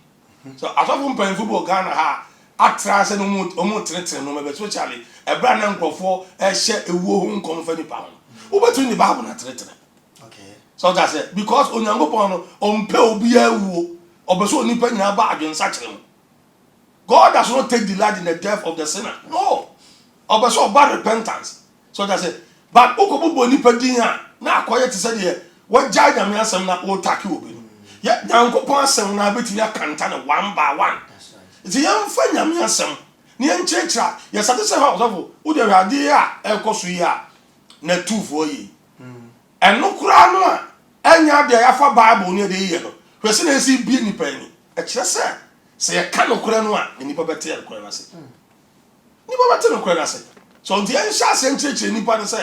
so asofo mpan football Ghana ha atra se no mo tretre no me especially ebra na nkofo ehye ewuo hu nkom fa nipa ho obetu ni Bible na tretre okay so that say because onyankopon no ompe obi awuo obeso nipa nyina ba adwensa kire mo God does not take delight in the death of the sinner no obeso bad repentance so that say but okobobo nipa din a na akoye te se de what judge am yasem na o take obi ya nyankopon asem na betimi akanta na one by one that's right it's yamfa nyame asem ni enchechira ya sade se ha osofo wo de hwade a ekoso yi a na tufo yi eno kura no a enya de ya fa Bible ni de yi no hwese na esi bie nipa ni e kire se ya ka no kura no a nipa bete ya kura na se nipa bete no kura na se so nti en sha se enchechira nipa ne se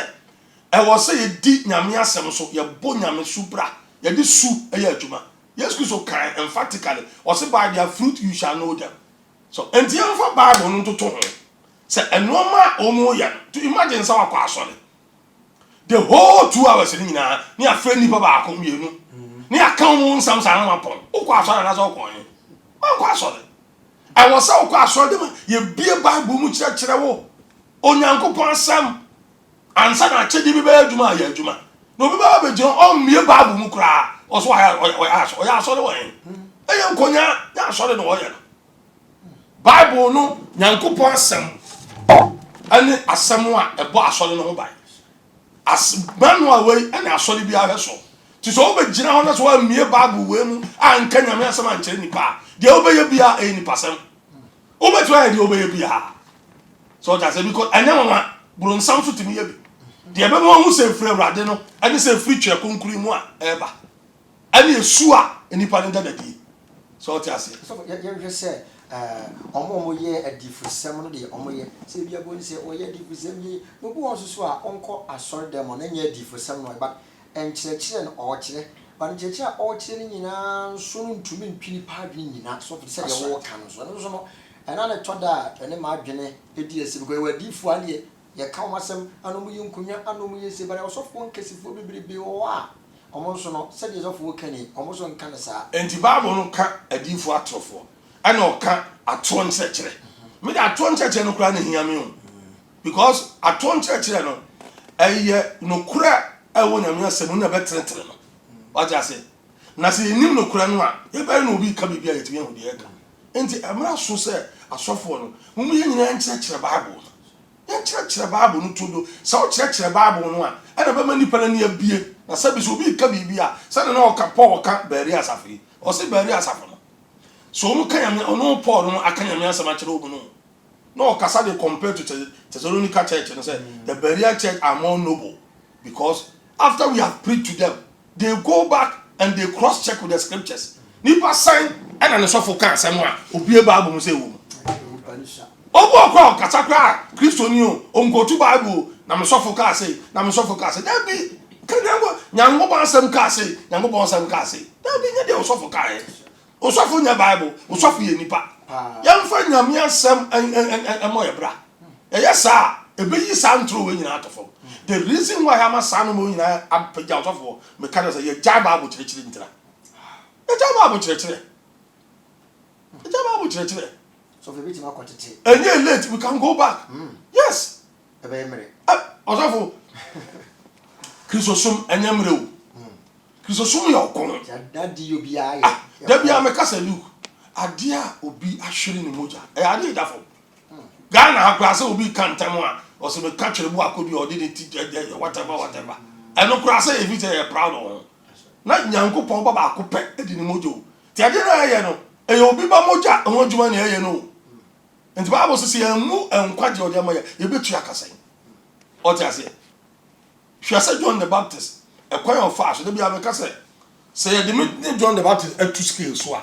e wo se ye di nyame asem so ye bo nyame subra ye di su e ya adwuma yes Christ kan emphatically or say by their fruit you shall know them so enti en fa Bible no to ho se enoma omo ya to imagine say wakwa asole the whole 2 hours ni nyina ni afra nipa ba akọ mienu ni aka mo nsam sa na mapon okwa asole na so okon yin okwa asole I was say okwa asole dem ye bie Bible mu kire wo onyankopon asam ansa na chedi bi ba adwuma ya adwuma no bi ba be jon on mie Bible mu kura also I saw the way eyan konya ya so the way Bible no nyankopon asem ani asem a ebo asole no bai as manual way ani asole bi ahweso ti so be gina ho na so amie Bible we mu anka nyame asem ankyere nipa de obeye bia nipa sem obetu ya de obeye bia so that say because anyama buru nsam so timi ya bi de be mo hu se free awrade no ani se free twa konkuri mu a eba ani esua enipa ne dadadi so what you say so you say omo ye adifusem no de omo ye se bia bo ni se o ye adifusem yi mo bo won so a onko asori dem na nya adifusem no ba enkyerechire no o kire ba nkyerechire o kire ni nyina so no ntumi mpini pa adwene nyina so for se ye wo ka no so no ena na toda ene ma adwene edi ese because we adifu ane ye ka o masem anomu ye nkunya anomu ye se bare osofo nkesifo bibribe wo a omo so no se de osofo kani omo so nka ne sa enti Bible no ka adifu atrofo ana o ka ato nkyerechire me da ato nkyerechire no kura na hiame o because ato nkyerechire no eye no kura ewo nyame asem na betretre no what you say na se nim no kura no a ye bare no obi ka bibia yetime hu de ka enti amra so se asofo no mu ye nyina nkyerechire Bible ye nkyerechire Bible no todo se o kyerechire Bible no a ana be mani pa na ne abie na sabi so obi ka bibia se na o ka Paul ka bari asafi o se bari asafi no so mu kan yame ono Paul no aka yame asama kyere obu no no kasa dey compare to Thessalonica church and say the Berean church are more noble because after we have preached to them they go back and they cross check with the scriptures nipa sign and an so for kan asem a obi e Bible mu say wo obo akwa kasa kwa Kristo ni o onko Bible na me so for ka say that be nyango ba asem ka say that be nya dey so for ka osofo nya Bible osofo ye nipa yamfa nyame asem emoye bra yesa ebeyi santro we nyina atofo the reason why am asano mo nyina apja osofo me ka say ye ja Bible chirechire ntira ye ja Bible chirechire so we bit ma kwatete enye late we can go back yes ebe mere osofo Christosum enye mere o Christosum yo kon daddy obi aye Debi amekasa Luke adia obi ahwere ni moja ade dafo Ghana akwase obi kantam a o se be ka twere bu akodi o de whatever eno kwase e fit e proud on na nyankopon baba akopɛ edi ni mojo ti ade na ye no e obi ba moja ho adwuma na ye no enti Bible say ye mu enkwaje o de ma ye betu akasa o ti ase hwase John the Baptist e kwan of fast debi amekasa say the me John the Baptist at 2 scales so a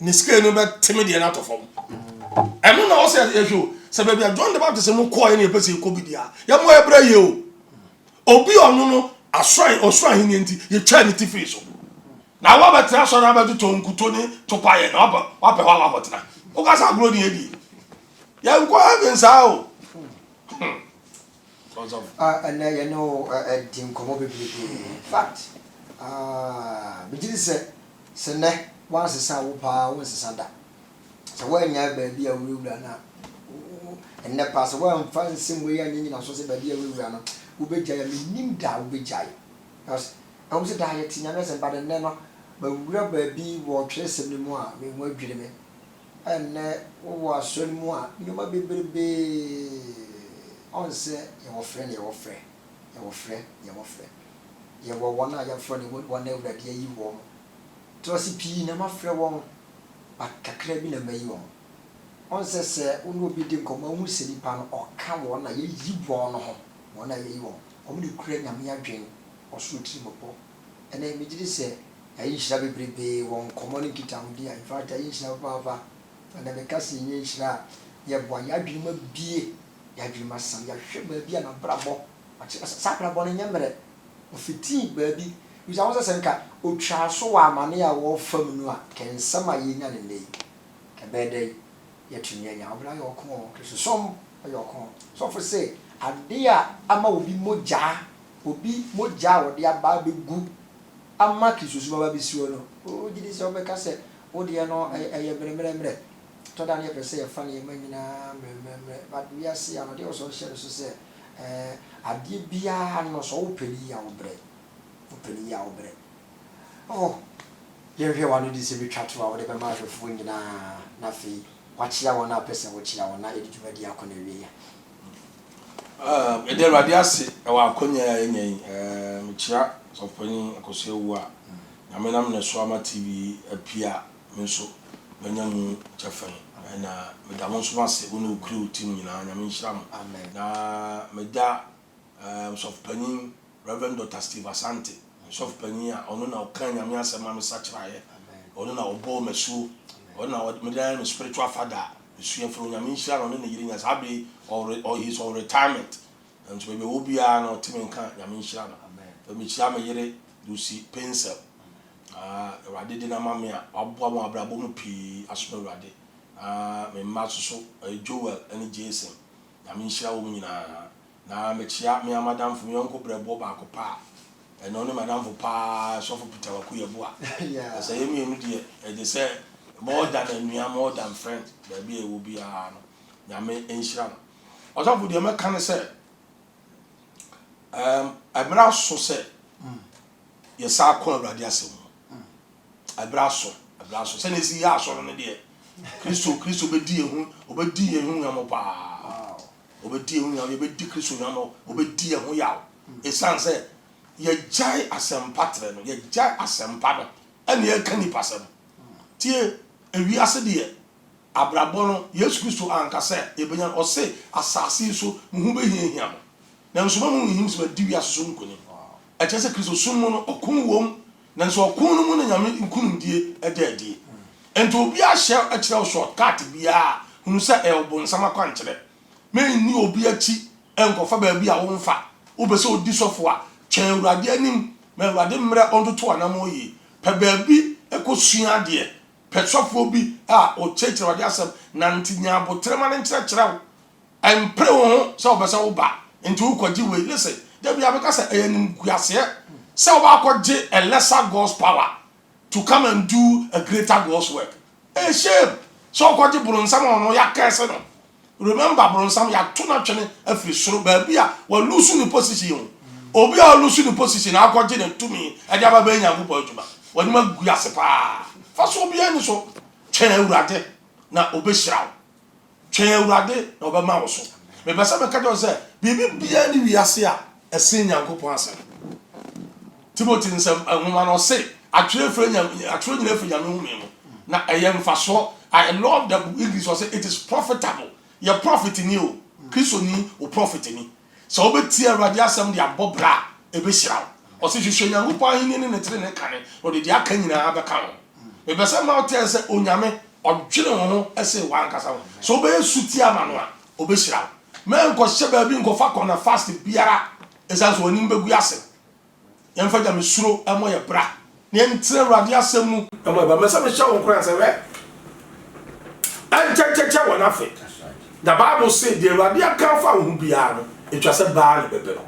ni scale no be timi de na to fom eno na o say e hwo say be John the Baptist mo ko e na pese ko bi dia ya mo ebra ye o obi onu no asran osran hin enti ye twa ni tifi so na wa betra so na be to nkuto ni to paye na wa pe wa botena o ka sa gro ni edi ya nko agensa o and you know dim komo bebebe fact bigidi se ne wan sesa wo pa won sesa da se wa nya ba bia wura na and ne pass wa fan sim we ya nyina so se ba bia wura na wo beja ya nim da wo beja because I was a diet in a but never but rubber be war trace in the moor, being well dreaming. And was so more, you might be on say your friend, your friend, your friend, your friend. You were one eye friend would one over that year you warm. Tossy P. Never fair one, but Cacrabin and Mayon. On says, sir, one will be the common city pan or come one eye you born home, one eye you want, only crane a mere dream. Or shoot him up. And then immediately say, I shall be brave, one community town dear. In fact, I shall have and then the casting ye shall, ya boy, ya dream a beer, ya dream a son, ya should be an bravo, a sacra bonny number of 15 baby, which I was a senka, O Charles, so our money I war from Noah, can summer yin and day. A bad day, yet to me, I'll buy your corn, to some of your corn. So for say, a dear, Amma will be more jar. Obi moja wo dia ba be gu ama kisusu ba bisuo no o gidi se obeka se wo dia no eye brembrembre to dan ye pese ye fa ne manyina brembrembre but we are see am dey so share so se ade bia no so wo peli ya wo bre oh ye hwe wa no di se bi twatwa wo de be ma hwefo nyina na fi wa chia wo na pese wo chia wo na edituma di akona wi ya ede radi ase wa akonya yenyen mchia sofani akosewu a na menam na so ama tv apia menso menyamu chafan na medamo so ase wonu crew team nyina nyame nhyiram na meda sofani Reverend Dr. Steve Asante sofani a ono na okan nyame asema me sachiraye ono na obo mesu ono na medaya spiritual father Suya from Yamisha on the year as Abby or his own retirement. And so maybe will be an or Timinka Yamisha. The Michama Yere, Lucy Pencil. Radina Mamma, Abba Brabum P. Asper Radi. My master Joel and Jason. Yamisha Wumina. Now, Mechia, me, Madame from Yonko Brabo Bacopa. And only Madame for Pa, Sofa Pitawakuya Boa. Yeah, as I am immediate, and they say. More than we are more than friends. Baby, it will be a Yame Inshan. Also, would the American say, I brass so say, yes, I call Radiasim. I brasso, send his yash on the dear. Christo be dear whom, obey dear whom I'm a obey dear whom you be Christo, obey dear who yaw. A son said, ye jai as some patron, ye jai as some pattern, and ye canny pass them. Tear. Ewi ase de abrabo no Yesu Kristo anka se ebenya o se asase so muhu be hiahia no na nso mu him se di wi aso nkoni a chese Kristo sum no okun wom na nso okun no mu na nyame nkunum die edade ento obi a hye a kire shortcut bia hunu se elbo nsama kwankere me ni obi achi enkofa ba bia wo mfa wo be se odi sofo a twen awurade anim me awurade mre ontoto anam oyi pe ba bi ekosua de Petrofo bi o church wadi asem na ntinya abotrema ne nkyerɛkyerɛw empre wo so obesa wo ba nti wo kwaji we listen there be abeka say eyanim guase say wo akɔgye a lesser God's power to come and do a greater God's work shame so kwaji buronsam ono ya kese no remember buronsam ya to na twene afiri soro ba bia wo lose ni position obi a lose ni position akɔgye ne tumi ɛde aba ba nyango adwuma wani ma guase pa faso bia ni so twen awurade na obehiraw twen awurade na obema wo so me besa me ka jo se bibi bia ni wiase a ese nyankopon asem Timothy nsem ahoma no se atwere frɛ nyina frɛ nyame hu me na ɛyɛ mfaso I love the English say it is profitable your profit ni o Kristo ni o profit ni so obeti awurade asem de abobra ebehiraw o se hwehwe nyankopon ahini ne tere ne kane o de dia ka nyina abeka ho me besa ma hotel say onyame odwene ho ese wan kasa ho so be suti amano a obehira me nko hye ba bi nko fa kona fast biara esanso onim begu ase yemfa jam suro emo ye bra ne ntre awurade asɛm mu ama ba mesa me hye wo kora sɛ we ankyɛkyɛkyɛ wɔ nafe the Bible say the awurade aka fa wo bia no etwa sɛ baa ne bebe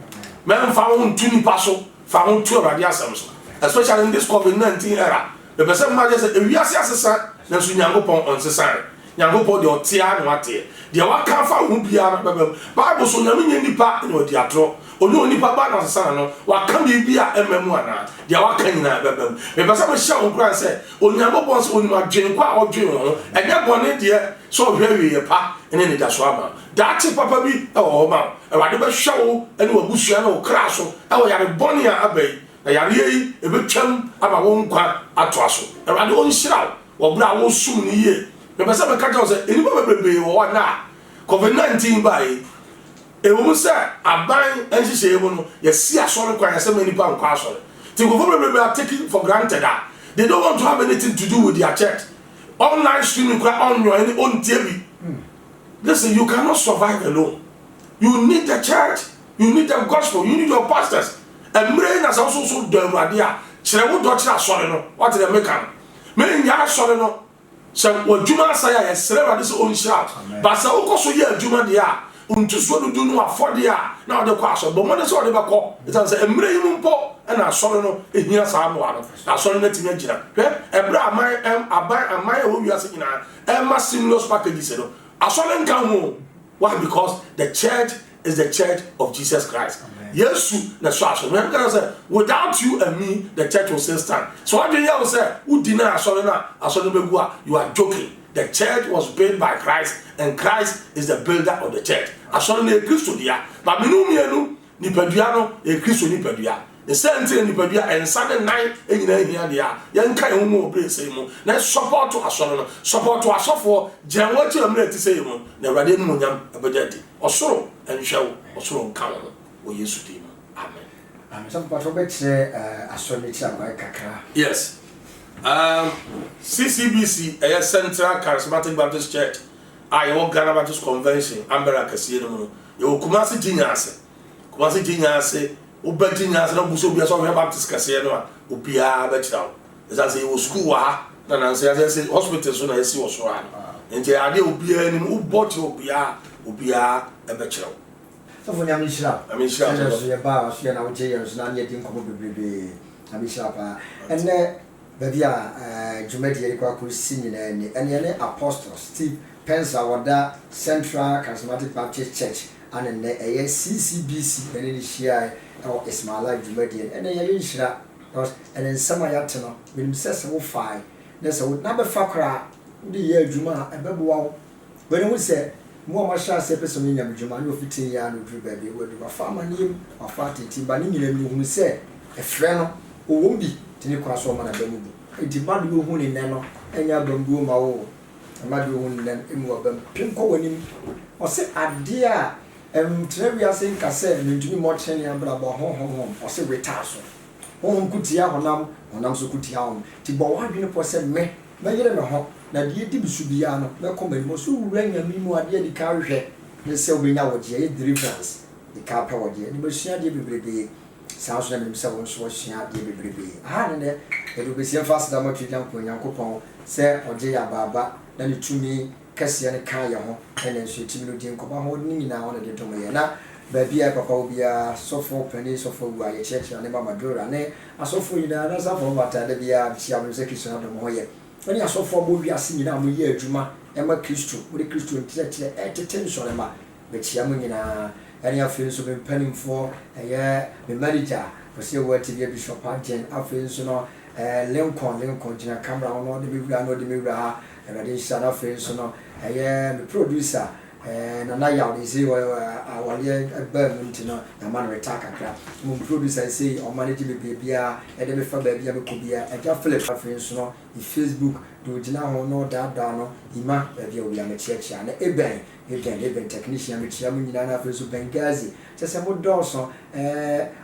men fa wo ntu nipa so fa wo ntu awurade asɛm so especially in this COVID-19 era the person ma just ewiase asesa na so nyankopɔn onsesa nyankopɔn de otia na wate de waka fa wo bia no bebe Bible so nyame nya nipa na odi atro onu nipa ba na asesa no waka bibia emamu ana de waka nyina bebe me person me hye wo kran sɛ onyankopɔn so onima dwen kwa odwen ho enye bɔne de so hwɛ wie pa ene ne da so ama daate papa bi e wo ma awade be hwɛ wo ene wabusua na wo kra so e wo yare bɔne a abai na yare yi e betwam aba wo nkwa ato aso awade on hyira wo bra wo sum ni ye me pese me ka tell say eni ba bebrebe wo na COVID-19 bai e wo se aban enhihye mu no ye si asore kwan se mani pa nkwa asore ti go bebrebe are taking for granted that they don't want to have anything to do with their church online streaming on your own TV. Listen, you cannot survive alone. You need the church, you need the gospel, you need your pastors. And brain has also so done idea. Chere do chira sore no. What they make am? Me nya sore no. Se wo djuma sa ya sere this own shout. But se wo so ye djuma dia, untu so do no afford dia. Na de kwa so, but mo de so de ba ko. It say emre yi mpo na sore no ehia sa mo ano. Na sore na tinya gira. Hwe ebra amai wo wiase nyina. Emma stimulus packages no. Asole nka ho. Why? Because the church is the church of Jesus Christ. Yesu na so asole. Me can say without you and me the church will still stand. So what do you say? Who deny asole begu a you are joking. The church was built by Christ and Christ is the builder of the church. Asole na Kristo dia. But menu mienu nipadua no Kristo nipadua. The same thing nipadua and Sunday night enyina ehia dia. Yen kan ho mo obre sei mu. Na support to asole no. Support to asofo jenwa ti amre ti sei mu. Na awurade no nyam abedadi. Osoro enhwew, osoro nkan ho. O Yesu dim. Amen. Amen. Some part of it asole ti agwa kakra. Yes. CCBC, a Central Charismatic Baptist Church, I walk Ghana Baptist Convention, Ambera Casino, you Kumasi Jinyase, Uba Jinyase, no Buso Bias of Baptist Casino, Upia Betchel. As I say, you school, and I say, hospital soon I see what's wrong. And the idea will be any who bought you, Upia, a Betchel. So for Yamisha, I mean, sure, your bar, she and our jails, not yet in Kobe, Amisha, and then. Baby Jumedi Erikwa Kusini and any apostle Steve Pensa wada Central Charismatic Baptist Church and a CCBC and share or Ismaila Jumedi and a Yishra and then some Ayatano with himself fine. There's a number fakra the year Juma and Babu. When we say more Masha Sepesomina Juma, no 15 years old baby, would do a farmer name or fatty Timbani who say a friend who won't be. Tini kwa so mana bamu enti madu hu ni neno enya bambu ma wo madu hu ni nen emu obam pinko wonim o se ade a trewi ase nka se ntumi mo tene abra ba ho o se wetaso ho kutia honam so kutia ho ti bo wa dwene po se me yere me ho na de di bisu bia no me ko mani mo so wuranya mi mu ade di ka hwe ne se obenya wo je deliverance di ka pa wo je ni bo sua de bebrebe sounds na himself so shia de bebrebe ne edu be se fast da matwi jampo Nyankopon se oje ya baba na ne tumi kase ne kan ye ho ene so timi no din ko ba ho ni nyina wona de to mo ye na ba bia papa obia sofo pani sofo wa ye church na ba madura ne asofo nyina na safo bata de bia bia mo se Kristo na do mo ye oni asofo bo wi ase nyina mo ye adwuma e ma Kristo wo de Kristo ntire eteten so le ma be chia mo nyina any afin so be penning for the manager for say what to be Bishop Agent afin so no Lincoln jina camera no de be wura and I did afin so no the producer na na yaw dey say our Birmingham no na man retaka kra mo producer say o manage be bia e de be fa ba bia be ko bia e ja Philip afin so no the Facebook do jina ho no da no ima ba bia we am church na even technician me chia mu nyina na afeso Bengazi chese mo dawso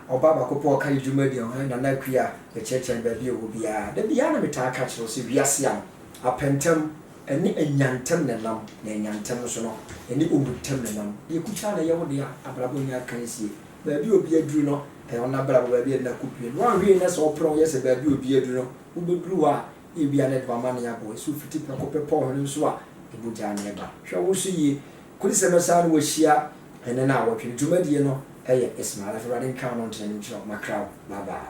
obaba ko po kai djuma bi on na na kwia be cheche ba bi obia da bia na metaka chiro se wiase am apentem eni enyantem ne nam na enyantem so no eni obutem ne nam e kucha na ye wo dia abrabo nya kan sie baabi obi aduru no ɔna bra baabi na kopie no anhwe na sɛ ɔpro yɛ sɛ baabi obi aduru no wobɛduru a ebia na de mama ne abo so fiti pɛkɔpɛ pɔ ho nso a ebugya ne ba hwɛ wo so yie kodi sɛ mɛsa no wɔhyia ɛne na wɔtwe dwumadie no ɛyɛ Ismail Life Radin Crown on Training Show Macau. Bye bye.